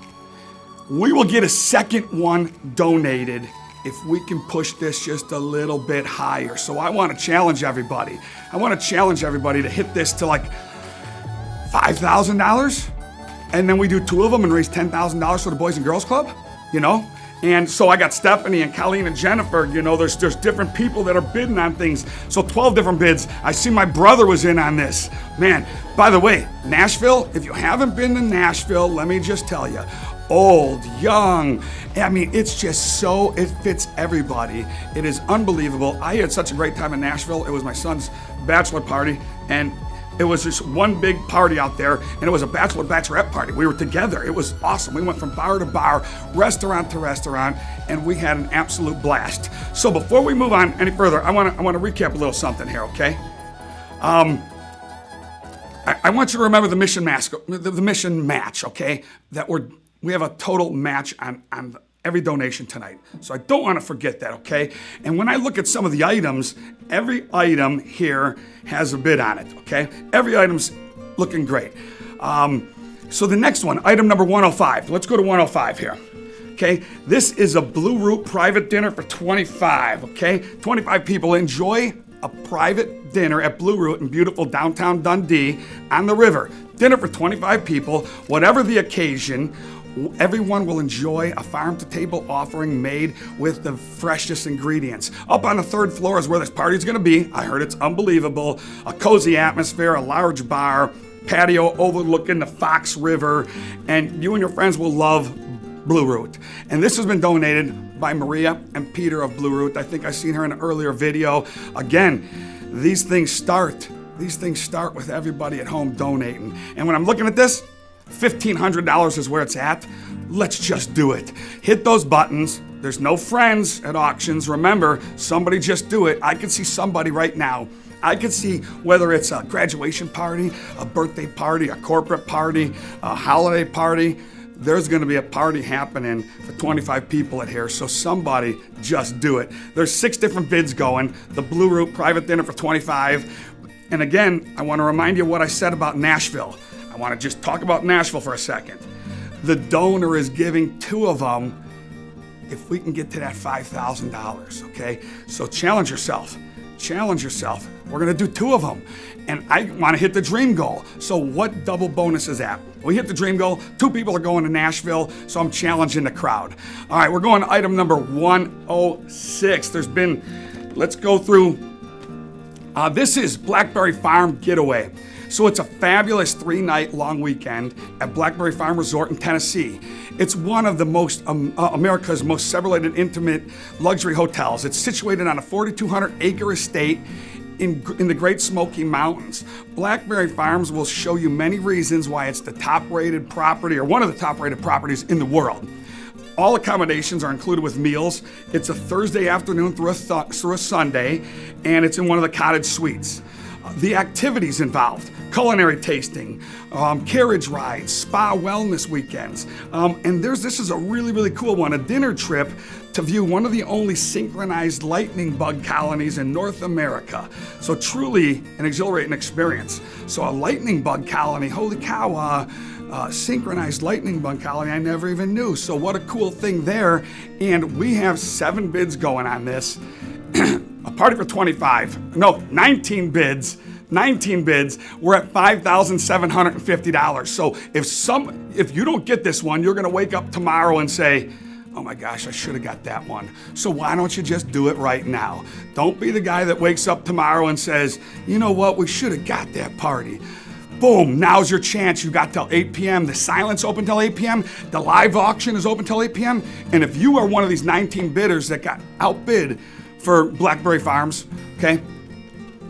We will get a second one donated if we can push this just a little bit higher. So I want to challenge everybody. To hit this to like $5,000, and then we do 2 of them and raise $10,000 for the Boys and Girls Club, you know? And so I got Stephanie and Colleen and Jennifer, you know, there's different people that are bidding on things. So 12 different bids. I see my brother was in on this. Man, by the way, Nashville, if you haven't been to Nashville, let me just tell you, old, young, I mean, it's just so, it fits everybody. It is unbelievable. I had such a great time in Nashville. It was my son's bachelor party, and it was just one big party out there, and it was a bachelorette party. We were together. It was awesome. We went from bar to bar, restaurant to restaurant, and we had an absolute blast. So before we move on any further, I want to recap a little something here, okay? I want you to remember the mission match, okay? That we have a total match on every donation tonight. So I don't want to forget that, okay? And when I look at some of the items, every item here has a bid on it, okay? Every item's looking great. So the next one, item number 105. Let's go to 105 here. Okay, this is a Blue Root private dinner for 25, okay? 25 people enjoy a private dinner at Blue Root in beautiful downtown Dundee on the river. Dinner for 25 people, whatever the occasion. Everyone will enjoy a farm-to-table offering made with the freshest ingredients. Up on the 3rd floor is where this party's gonna be. I heard it's unbelievable. A cozy atmosphere, a large bar, patio overlooking the Fox River, and you and your friends will love Blue Root. And this has been donated by Maria and Peter of Blue Root. I think I seen her in an earlier video. Again, these things start with everybody at home donating. And when I'm looking at this, $1,500 is where it's at. Let's just do it. Hit those buttons. There's no friends at auctions. Remember, somebody just do it. I can see somebody right now. I can see whether it's a graduation party, a birthday party, a corporate party, a holiday party. There's going to be a party happening for 25 people at here, so somebody just do it. There's 6 different bids going. The Blue Root private dinner for 25. And again, I want to remind you what I said about Nashville. I want to just talk about Nashville for a second. The donor is giving 2 of them if we can get to that $5,000, okay? So challenge yourself. We're going to do 2 of them. And I want to hit the dream goal. So what double bonus is that? We hit the dream goal. 2 people are going to Nashville, so I'm challenging the crowd. All right, we're going to item number 106. Let's go through. This is Blackberry Farm Getaway. So it's a fabulous 3-night long weekend at Blackberry Farm Resort in Tennessee. It's one of the America's most celebrated intimate luxury hotels. It's situated on a 4,200-acre estate in the Great Smoky Mountains. Blackberry Farms will show you many reasons why it's the top-rated property, or one of the top-rated properties in the world. All accommodations are included with meals. It's a Thursday afternoon through a Sunday, and it's in one of the cottage suites. the activities involved, culinary tasting, carriage rides, spa wellness weekends. And this is a really, really cool one, a dinner trip to view one of the only synchronized lightning bug colonies in North America. So truly an exhilarating experience. So a lightning bug colony, holy cow, synchronized lightning bug colony, I never even knew. So what a cool thing there. And we have 7 bids going on this. A party for 19 bids. 19 bids. We're at $5,750. So if you don't get this one, you're gonna wake up tomorrow and say, oh my gosh, I should have got that one. So why don't you just do it right now? Don't be the guy that wakes up tomorrow and says, you know what, we should have got that party. Boom, now's your chance. You got till 8 p.m. The silent's open till 8 p.m. The live auction is open till 8 p.m. And if you are one of these 19 bidders that got outbid for Blackberry Farms, okay,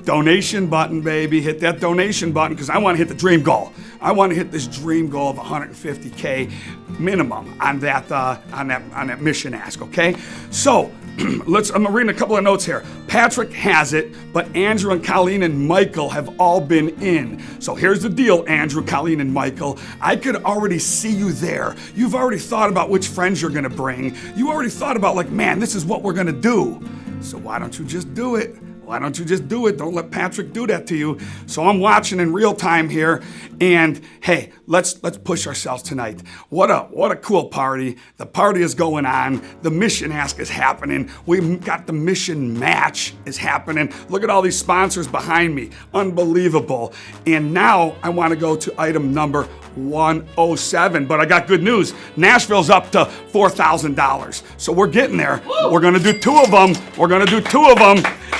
donation button, baby. Hit that donation button because I want to hit the dream goal. I want to hit this dream goal of $150K minimum on that mission ask, okay? So I'm reading a couple of notes here. Patrick has it, but Andrew and Colleen and Michael have all been in. So here's the deal, Andrew, Colleen, and Michael. I could already see you there. You've already thought about which friends you're gonna bring. You already thought about like, man, this is what we're gonna do. So why don't you just do it? Why don't you just do it? Don't let Patrick do that to you. So I'm watching in real time here, and hey, let's push ourselves tonight. What a cool party. The party is going on. The mission ask is happening. We've got the mission match is happening. Look at all these sponsors behind me. Unbelievable. And now I want to go to item number 107, but I got good news. Nashville's up to $4,000. So we're getting there. We're gonna do 2 of them.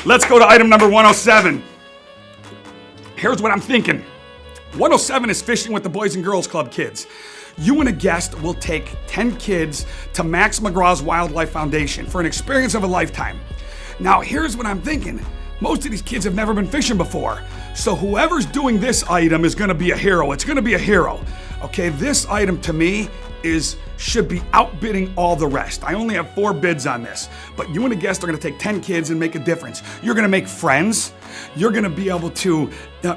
Let's go to item number 107. Here's what I'm thinking. 107 is fishing with the Boys and Girls Club kids. You and a guest will take 10 kids to Max McGraw's Wildlife Foundation for an experience of a lifetime. Now, here's what I'm thinking. Most of these kids have never been fishing before. So whoever's doing this item is gonna be a hero. It's gonna be a hero. Okay, this item to me should be outbidding all the rest. I only have 4 bids on this, but you and a guest are gonna take 10 kids and make a difference. You're gonna make friends. You're gonna be able to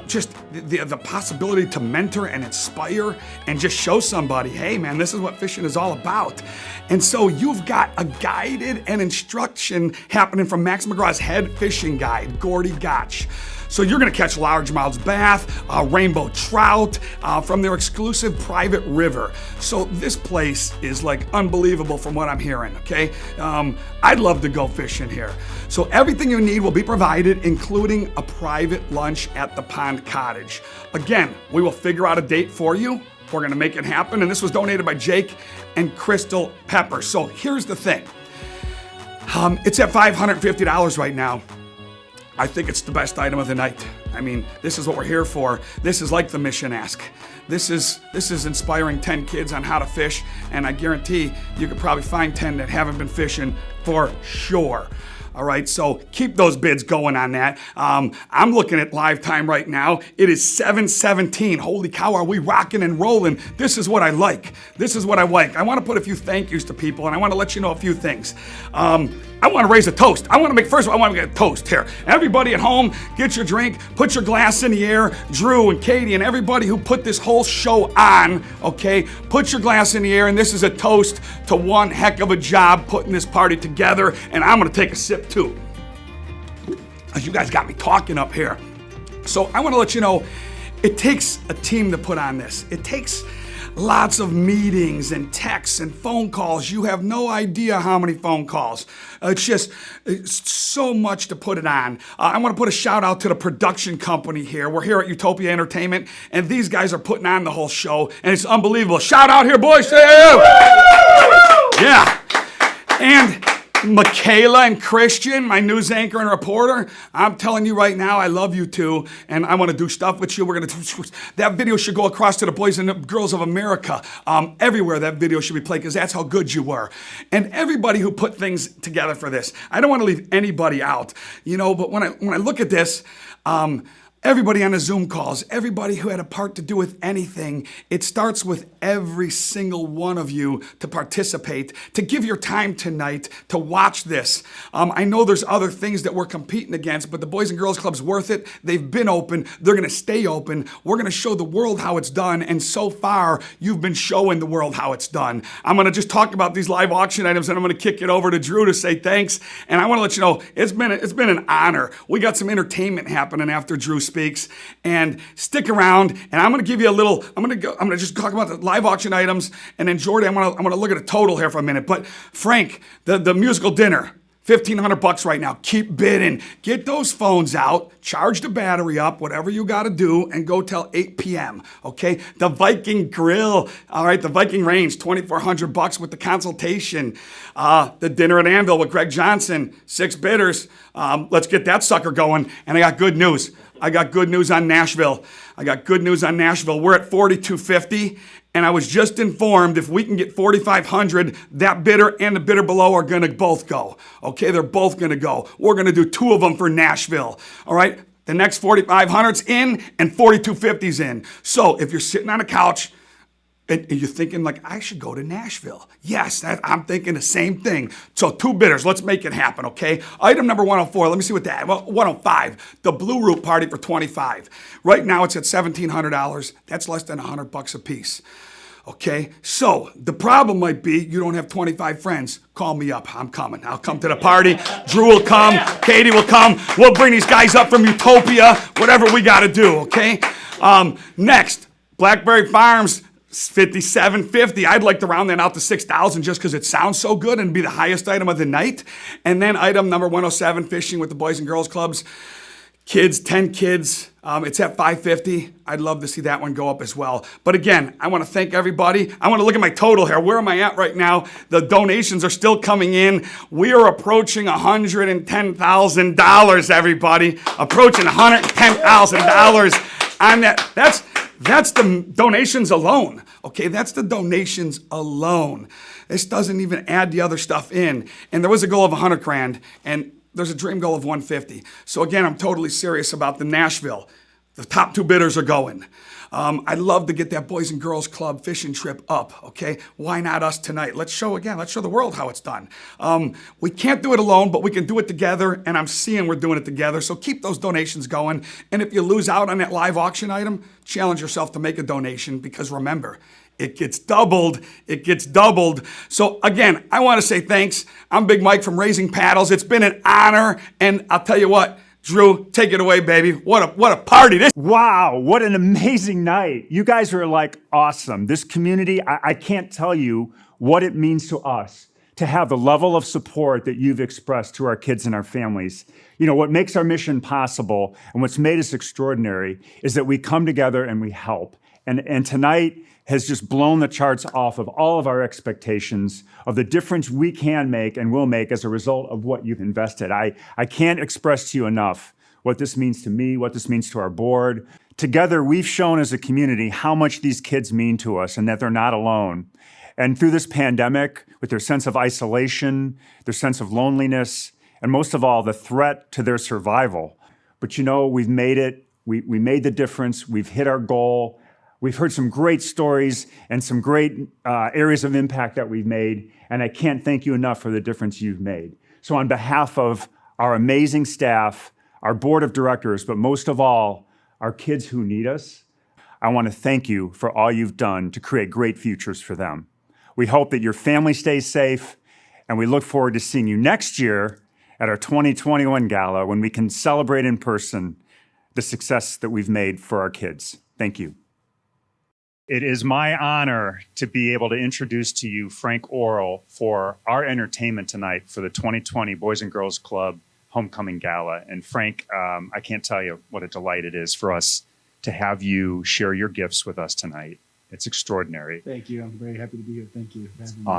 just the possibility to mentor and inspire and just show somebody, hey man, this is what fishing is all about. And so you've got a guided and instruction happening from Max McGraw's head fishing guide, Gordy Gotch. So you're gonna catch largemouth bass, rainbow trout from their exclusive private river. So this place is like unbelievable from what I'm hearing, okay? I'd love to go fishing here. So everything you need will be provided, including a private lunch at the Pond Cottage. Again, we will figure out a date for you. We're gonna make it happen. And this was donated by Jake and Crystal Pepper. So here's the thing. It's at $550 right now. I think it's the best item of the night. I mean, this is what we're here for. This is like the mission ask. This is inspiring 10 kids on how to fish, and I guarantee you could probably find 10 that haven't been fishing for sure. All right, so keep those bids going on that. I'm looking at live time right now. It is 7:17. Holy cow, are we rocking and rolling? This is what I like. This is what I like. I want to put a few thank yous to people, and I want to let you know a few things. I want to raise a toast. I want to get a toast here. Everybody at home, get your drink, put your glass in the air. Drew and Katie and everybody who put this whole show on, okay? Put your glass in the air, and this is a toast to one heck of a job putting this party together, and I'm going to take a sip too. You guys got me talking up here. So I want to let you know, it takes a team to put on this. It takes lots of meetings and texts and phone calls. You have no idea how many phone calls. It's so much to put it on. I want to put a shout out to the production company here. We're here at Utopia Entertainment, and these guys are putting on the whole show, and it's unbelievable. Shout out here, boys. Yeah. And Mikayla and Cristian, my news anchor and reporter, I'm telling you right now, I love you two, and I want to do stuff with you. That video should go across to the Boys and Girls of America. Everywhere that video should be played, because that's how good you were. And everybody who put things together for this. I don't want to leave anybody out, but when I look at this, everybody on the Zoom calls, everybody who had a part to do with anything. It starts with every single one of you to participate, to give your time tonight to watch this. I know there's other things that we're competing against, but the Boys and Girls Club's worth it. They've been open. They're going to stay open. We're going to show the world how it's done, and so far, you've been showing the world how it's done. I'm going to just talk about these live auction items, and I'm going to kick it over to Drew to say thanks. And I want to let you know, it's been an honor. We got some entertainment happening after Drew speaks, and stick around. And I'm going to give you a little. I'm going to just talk about the live auction items, and then Jordy, I'm going to look at a total here for a minute. But Frank, the musical dinner. $1,500 right now. Keep bidding. Get those phones out, charge the battery up, whatever you got to do, and go till 8 p.m. Okay? The Viking Grill, all right, the Viking Range, $2,400 with the consultation. The dinner at Anvil with Greg Johnson, 6 bidders. Let's get that sucker going. And I got good news. I got good news on Nashville. We're at $4,250. And I was just informed if we can get $4,500, that bidder and the bidder below are going to both go. Okay, they're both going to go. We're going to do 2 of them for Nashville. All right, the next $4,500's in and $4,250's in. So if you're sitting on a couch and you're thinking like, I should go to Nashville. Yes, I'm thinking the same thing. So 2 bidders, let's make it happen, okay? Item number 104, let me see what that, 105, the Blue Root Party for $25. Right now it's at $1,700. That's less than $100 a piece. Okay, so the problem might be you don't have 25 friends. Call me up, I'm coming. I'll come to the party. Drew will come, Katie will come. We'll bring these guys up from Utopia, whatever we gotta do, okay? Next, Blackberry Farms, $5,750. I'd like to round that out to $6,000 just because it sounds so good and be the highest item of the night. And then item number 107, fishing with the Boys and Girls Clubs. Kids, 10 kids, it's at $550. I'd love to see that one go up as well. But again, I want to thank everybody. I want to look at my total here. Where am I at right now? The donations are still coming in. We are approaching $110,000, everybody. Approaching $110,000 on that. That's the donations alone. Okay, that's the donations alone. This doesn't even add the other stuff in. And there was a goal of $100,000, and there's a dream goal of $150,000. So again, I'm totally serious about the Nashville. The top 2 bidders are going. I'd love to get that Boys and Girls Club fishing trip up, okay? Why not us tonight? Let's show the world how it's done. We can't do it alone, but we can do it together, and I'm seeing we're doing it together, so keep those donations going. And if you lose out on that live auction item, challenge yourself to make a donation, because remember, it gets doubled. So again, I want to say thanks. I'm Big Mike from Raising Paddles. It's been an honor, and I'll tell you what, Drew, take it away, baby. What a party this. Wow, what an amazing night. You guys are like awesome. This community, I can't tell you what it means to us to have the level of support that you've expressed to our kids and our families. You know, what makes our mission possible and what's made us extraordinary is that we come together and we help. And tonight has just blown the charts off of all of our expectations of the difference we can make and will make as a result of what you've invested. I can't express to you enough what this means to me, what this means to our board. Together, we've shown as a community how much these kids mean to us and that they're not alone. And through this pandemic, with their sense of isolation, their sense of loneliness, and most of all, the threat to their survival. But you know, we've made it. We made the difference. We've hit our goal. We've heard some great stories and some great areas of impact that we've made, and I can't thank you enough for the difference you've made. So on behalf of our amazing staff, our board of directors, but most of all, our kids who need us, I want to thank you for all you've done to create great futures for them. We hope that your family stays safe, and we look forward to seeing you next year at our 2021 gala when we can celebrate in person the success that we've made for our kids. Thank you. It is my honor to be able to introduce to you Frank Orrall for our entertainment tonight for the 2020 Boys and Girls Club Homecoming Gala. And Frank, I can't tell you what a delight it is for us to have you share your gifts with us tonight. It's extraordinary. Thank you. I'm very happy to be here. Thank you for having me.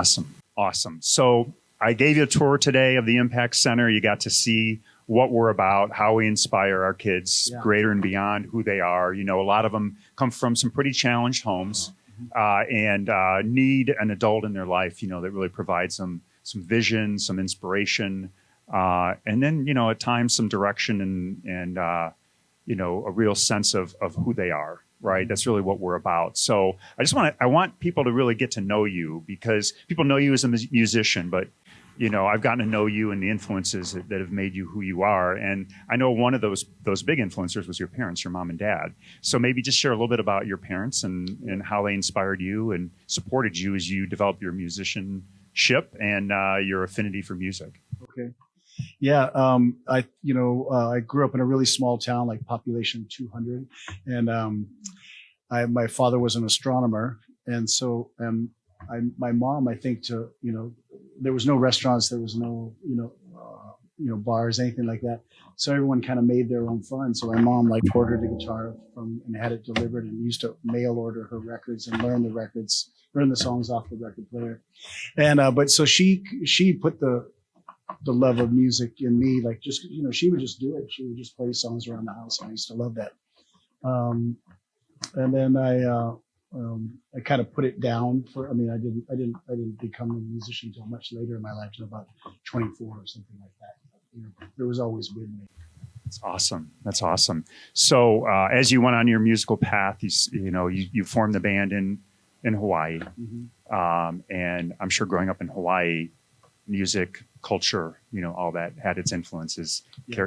Awesome. So I gave you a tour today of the Impact Center. You got to see what we're about, how we inspire our kids greater and beyond who they are. You know, a lot of them come from some pretty challenged homes and need an adult in their life, you know, that really provides them some vision, some inspiration, and then, you know, at times some direction and a real sense of who they are, right? That's really what we're about. So I want people to really get to know you, because people know you as a musician, but I've gotten to know you and the influences that have made you who you are. And I know one of those big influencers was your parents, your mom and dad. So maybe just share a little bit about your parents and how they inspired you and supported you as you developed your musicianship and your affinity for music. Okay. Yeah. I grew up in a really small town, like population 200. And my father was an astronomer. And so my mom, I think there was no restaurants, there was no, bars, anything like that. So everyone kind of made their own fun. So my mom ordered a guitar and had it delivered, and used to mail order her records and learn the songs off the record player. And, but so she put the love of music in me, she would just do it. She would just play songs around the house. And I used to love that. And then I kind of put it down I didn't become a musician until much later in my life, until about 24 or something like that. It was always with me. That's awesome. That's awesome. So as you went on your musical path, you formed the band in Hawaii. Mm-hmm. And I'm sure growing up in Hawaii, music, culture, all that had its influences,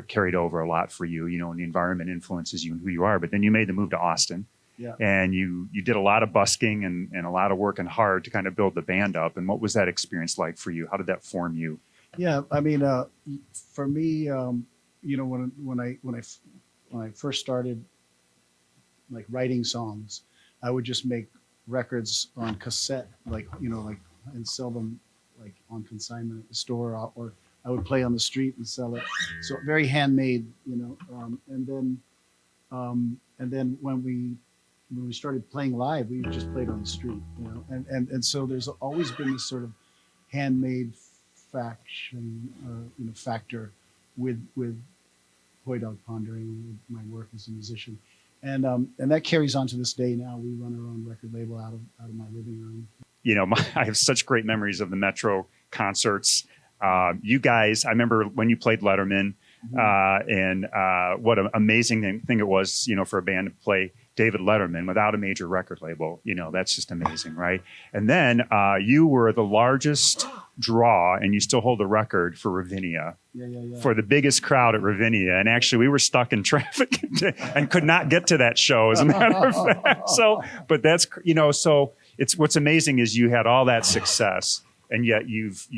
carried over a lot for you, and the environment influences you and who you are. But then you made the move to Austin. Yeah. And you did a lot of busking and a lot of working hard to kind of build the band up. And what was that experience like for you? How did that form you? Yeah, for me, when I first started writing songs, I would just make records on cassette, and sell them on consignment at the store, or I would play on the street and sell it. So very handmade, and then when we started playing live, we just played on the street, and so there's always been this sort of handmade factor with Hoy Dog Pondering, with my work as a musician, and that carries on to this day. Now we run our own record label out of my living room. I have such great memories of the Metro concerts. You guys, I remember when you played Letterman, and what an amazing thing it was, for a band to play David Letterman without a major record label. That's just amazing, right? And then you were the largest draw, and you still hold the record for Ravinia. For the biggest crowd at Ravinia. And actually, we were stuck in traffic and could not get to that show, as a matter of fact. But that's, so what's amazing is you had all that success, and yet you've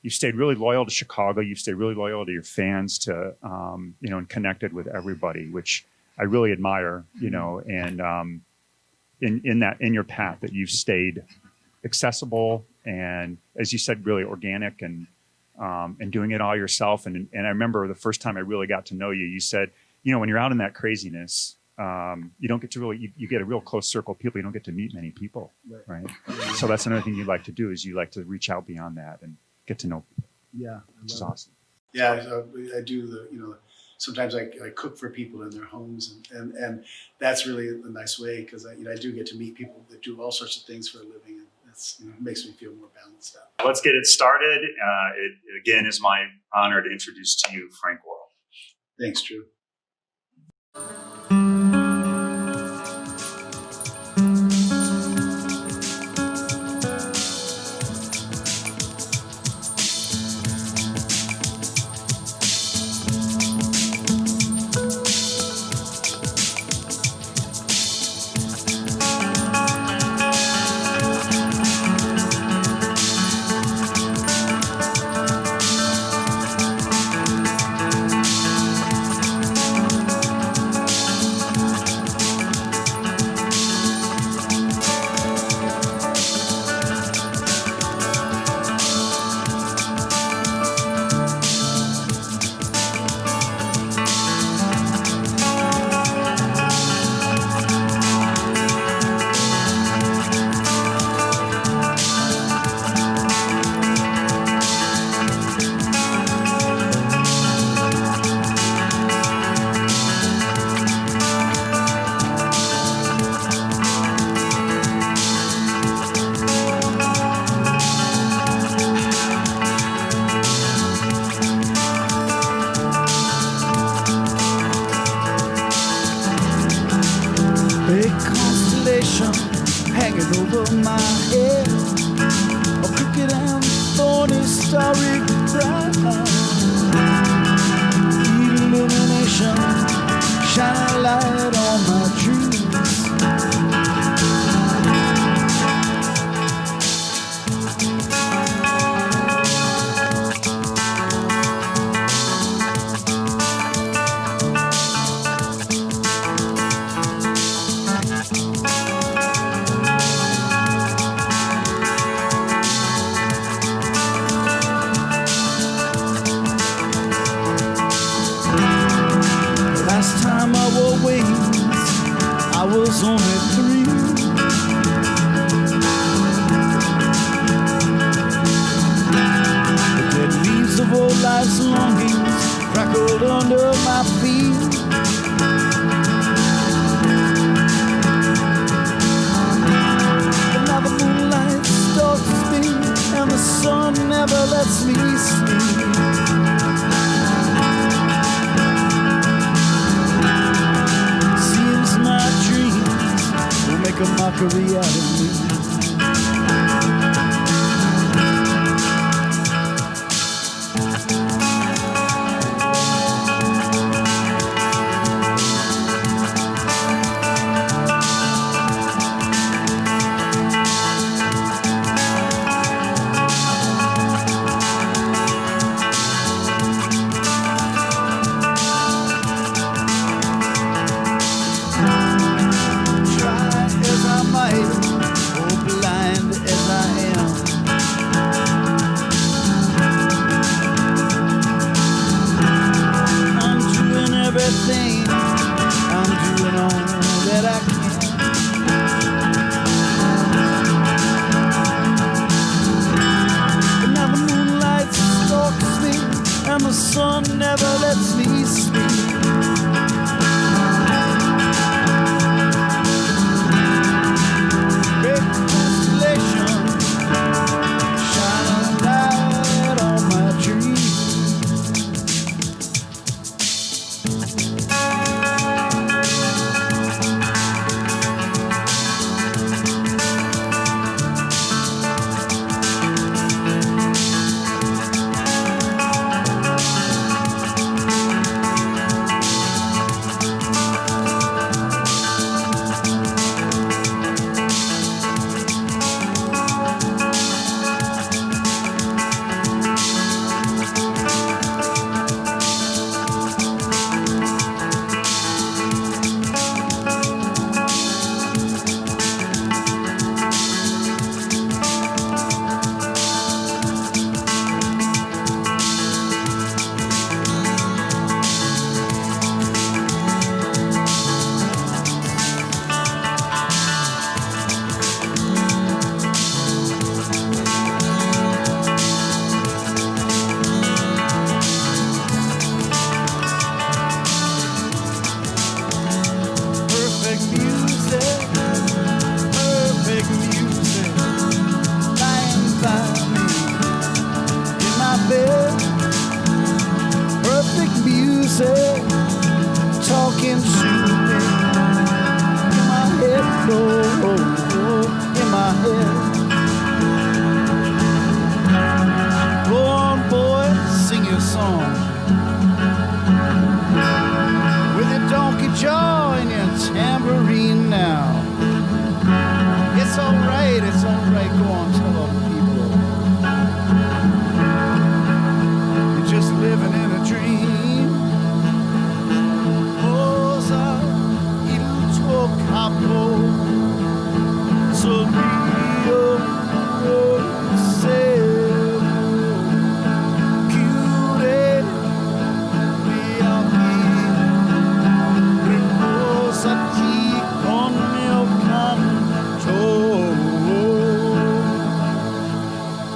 stayed really loyal to Chicago. You've stayed really loyal to your fans, and connected with everybody, which I really admire, and in your path that you've stayed accessible and, as you said, really organic and doing it all yourself. And I remember the first time I really got to know you, you said, when you're out in that craziness, you don't get to really, you get a real close circle of people. You don't get to meet many people, right? So that's another thing you like to do, is you like to reach out beyond that and get to know people. Yeah. Which is awesome. Yeah, I do sometimes I cook for people in their homes, and that's really a nice way, because I do get to meet people that do all sorts of things for a living, and that's makes me feel more balanced out. Let's get it started. It again is my honor to introduce to you Frank Orrall. Thanks, Drew. life's longings crackled under my feet. Another moonlight stalks me, and the sun never lets me sleep. Seems my dreams will make a mockery out of me.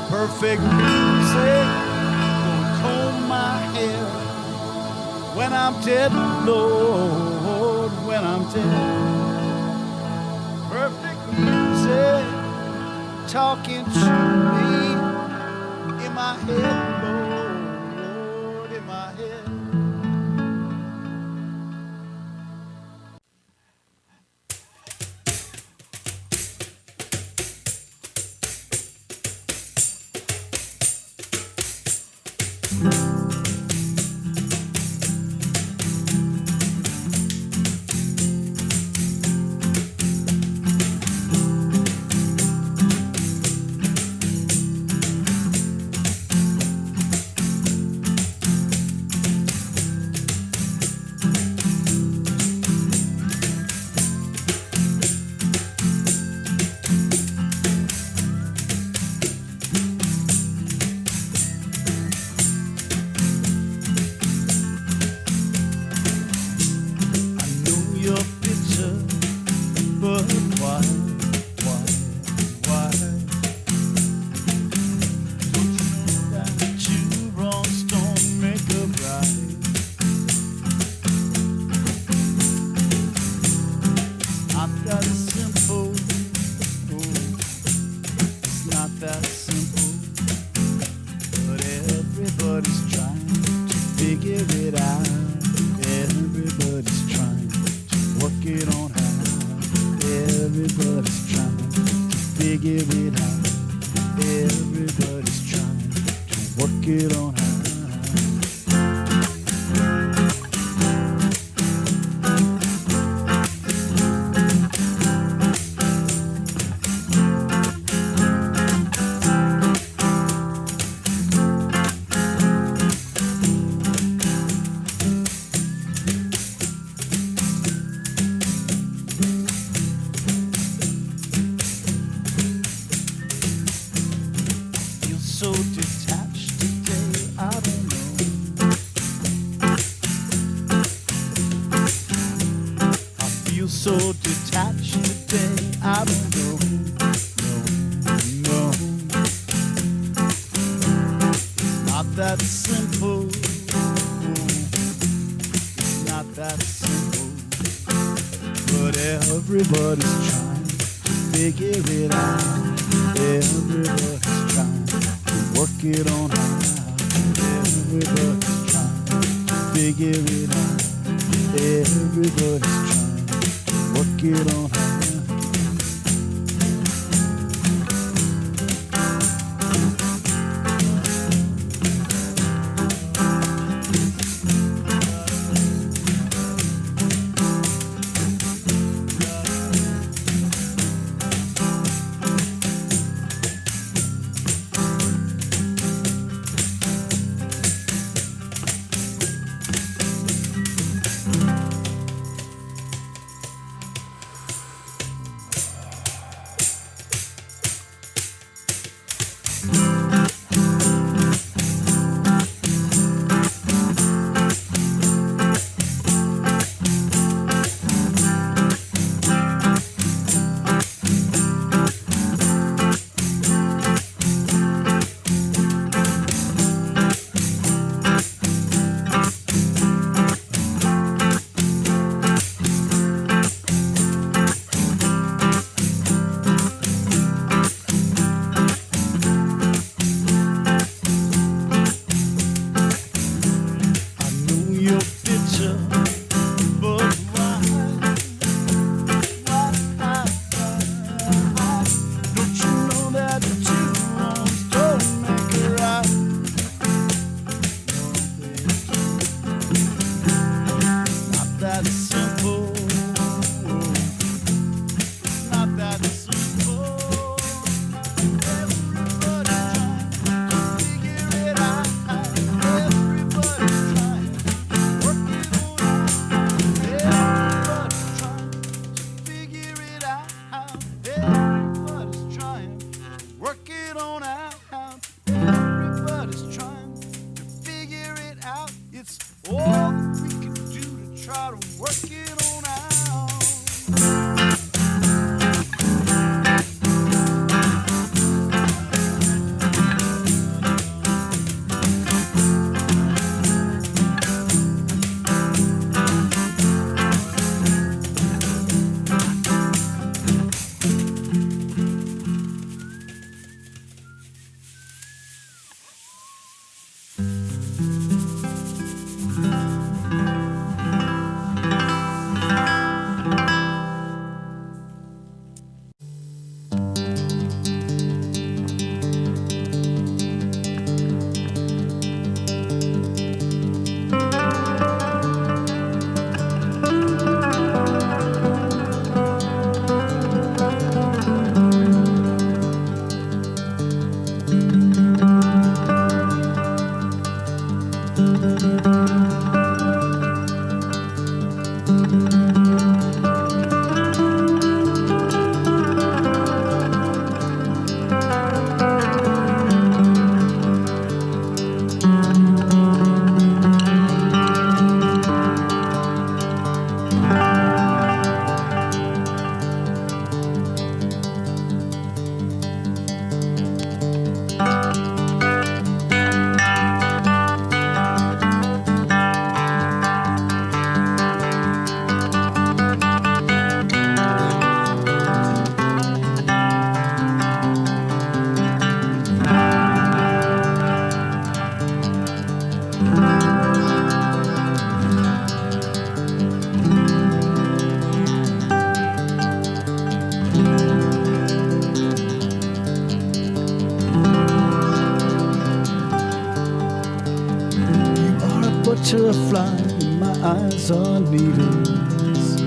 Perfect music, gonna comb my hair when I'm dead, Lord, when I'm dead. Perfect music, talking to me in my head, Lord, in my head. not that simple, but everybody's trying to figure it out. Everybody's trying to work it on how. Everybody's trying to figure it out. Everybody's trying to work it on how. So detached today, I don't know. I feel so detached today, I don't know. No, it's not that simple. It's not that simple. But everybody's trying to figure it out. Everybody's trying. Work it on how. Everybody's trying to figure it out. Everybody's trying to work it on how. butterfly and my eyes are needles.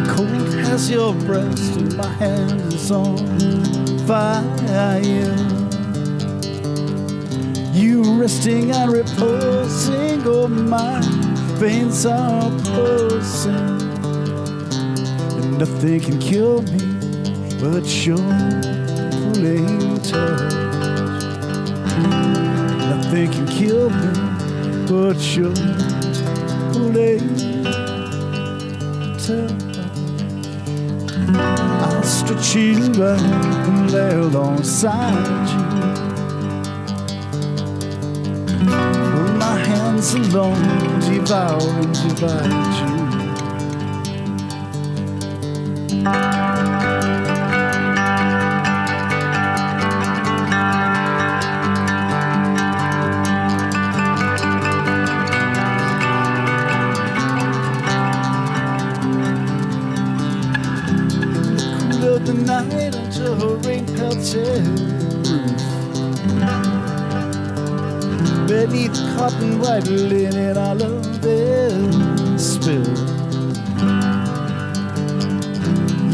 Cold as your breast and my hand is on fire. You resting and reposing, oh my veins are pulsing. And nothing can kill me but your pulling touch. Nothing can kill me but your pulling touch. I'll stretch you out and lay alongside you. With my hands alone, devour and divide you. The night until her rain pelted roof. Beneath cotton white linen, our love is spilled.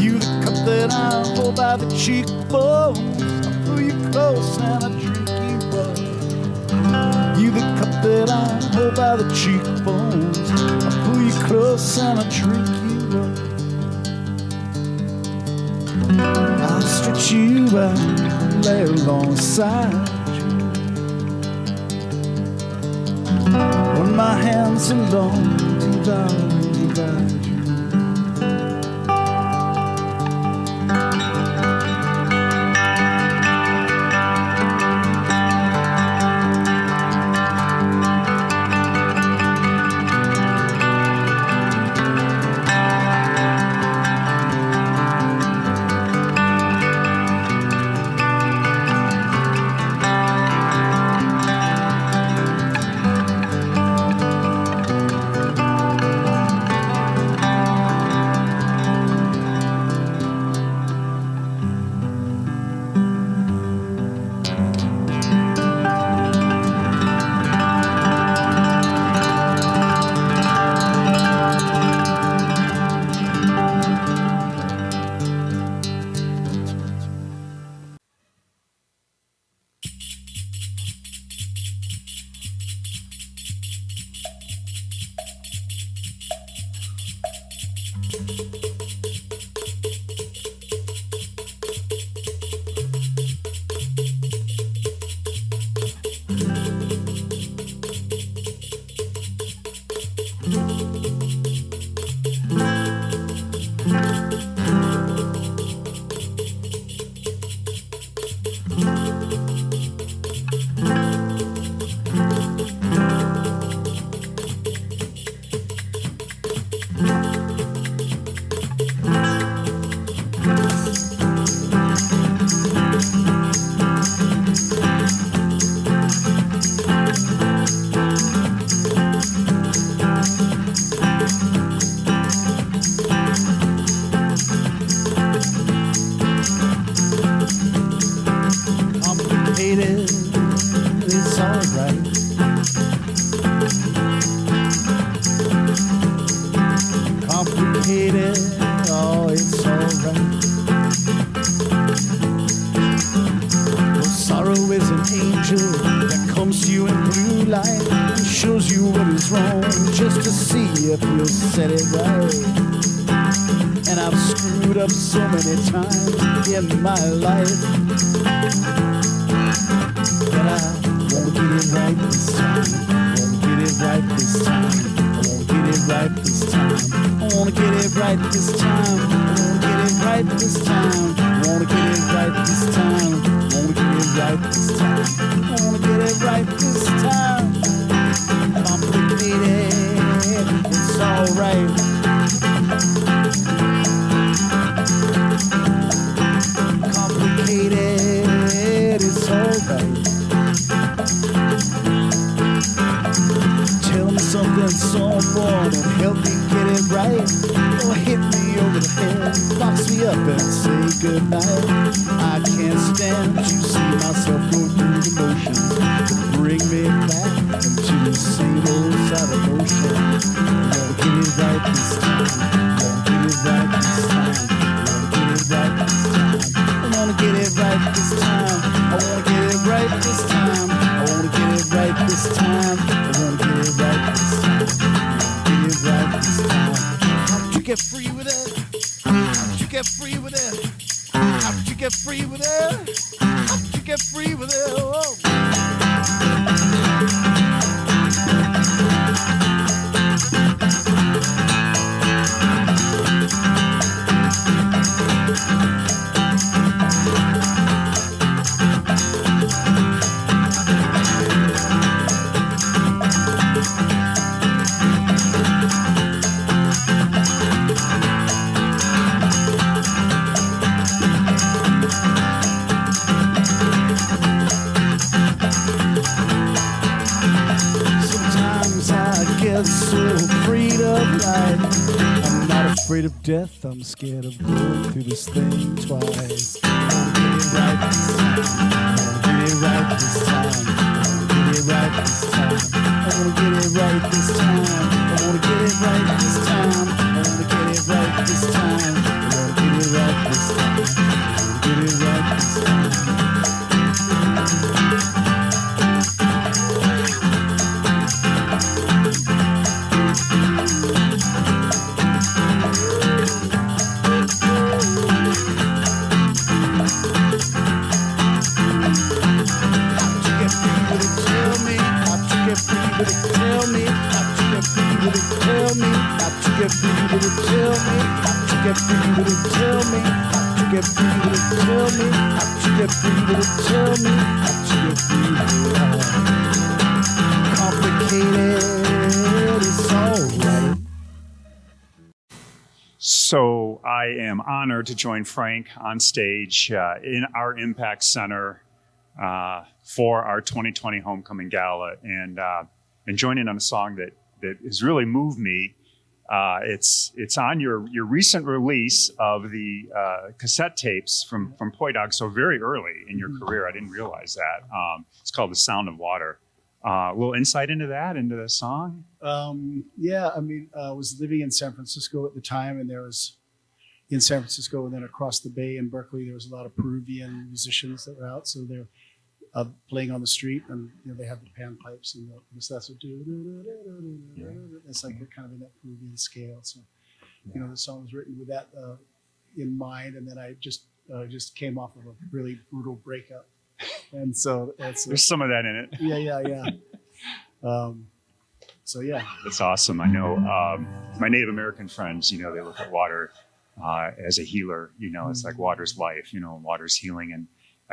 You the cup that I hold by the cheekbones, I pull you close and I drink you up. You the cup that I hold by the cheekbones, I pull you close and I drink you up. I'll stretch you out and lay alongside you. When my hands alone devour and divide you. If you said it right. And I've screwed up so many times in my life, but I won't get it right this time. Won't get it right this time. I won't get it right this time. I wanna get it right this time. I won't get it right this time. I wanna get it right this time. I wanna get it right this time. I wanna get it right this time. Complicated. It's alright. Complicated, it's alright. Tell me something, someone, and help me get it right. Or hit me over the head, box me up and say goodnight. I can't stand to see myself go through the motions to bring me back. get free with it. How to get free with it. Oh. So afraid of life, I'm not afraid of death. I'm scared of going through this thing twice. I'm gonna get it right this time. I'm gonna get it right this time. I'm gonna get it right this time. I'm gonna get it right this time. I'm gonna get it right this time. I'm gonna get it right this time. Get free with it, tell me. How to get free with it, tell me. How to get free with it, tell me. How to get free with it, tell me. How to get free with it. Complicated, it's alright. So I am honored to join Frank on stage in our Impact Center for our 2020 Homecoming Gala, and joining on a song that has really moved me. It's on your recent release of the cassette tapes from Poi Dog, so very early in your career. I didn't realize that. It's called The Sound of Water. A little insight into that, into the song? Yeah, I mean, I was living in San Francisco at the time, and there was, in San Francisco and then across the bay in Berkeley, there was a lot of Peruvian musicians that were out, so they're playing on the street, and they have the panpipes and the that's what do. It's like they're kind of in that Peruvian scale. So, the song was written with that in mind, and then I just came off of a really brutal breakup, and so there's some of that in it. Yeah. So yeah, that's awesome. I know my Native American friends. They look at water as a healer. It's like water's life. Water's healing, and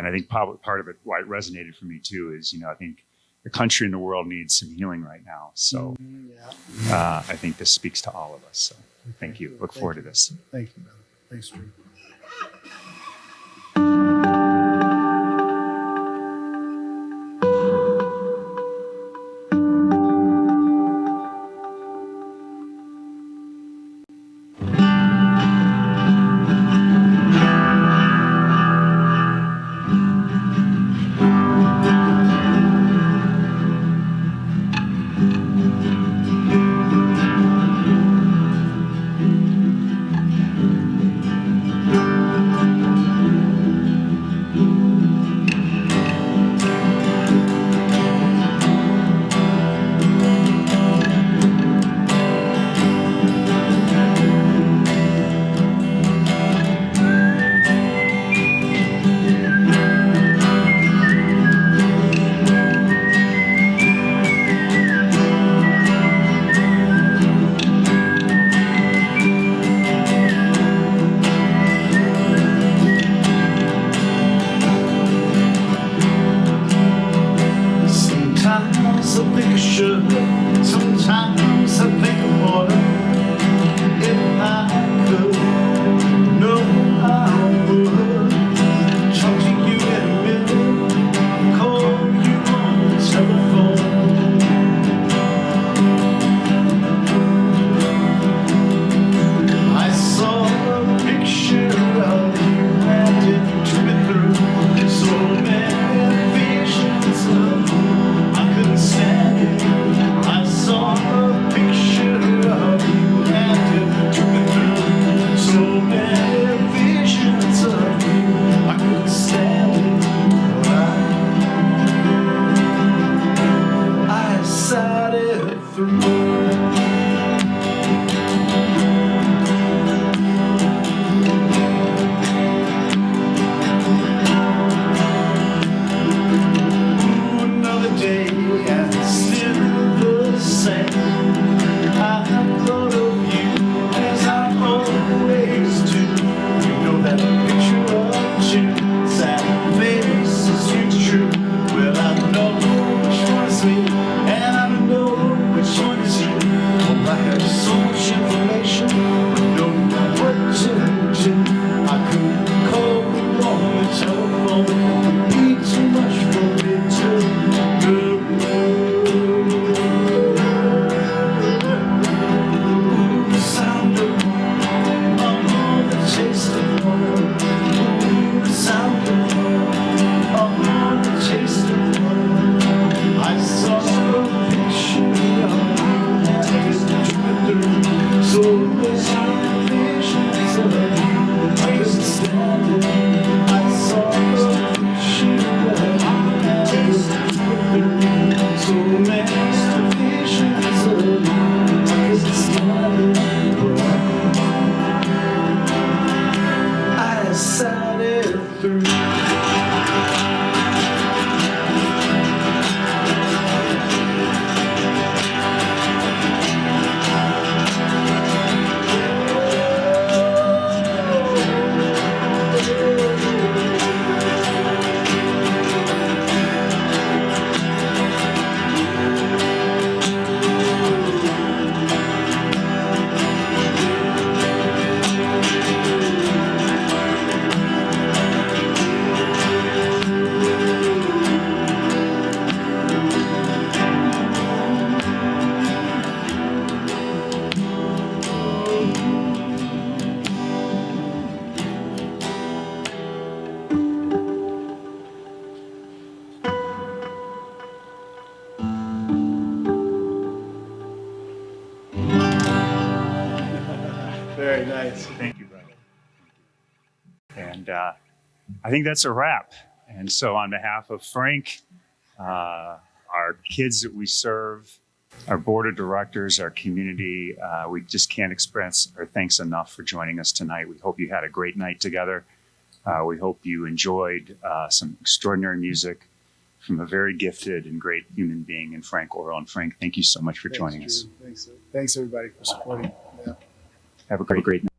I think part of it, why it resonated for me too, is, I think the country and the world needs some healing right now. So I think this speaks to all of us. So thank you. Look forward to this. Thank you, brother. Thanks, Drew. Thank you, brother. And I think that's a wrap. And so on behalf of Frank, our kids that we serve, our board of directors, our community, we just can't express our thanks enough for joining us tonight. We hope you had a great night together. We hope you enjoyed some extraordinary music from a very gifted and great human being in Frank Orrall. And Frank, thank you so much for joining us. Thanks, everybody, for supporting. Yeah. Have a great night.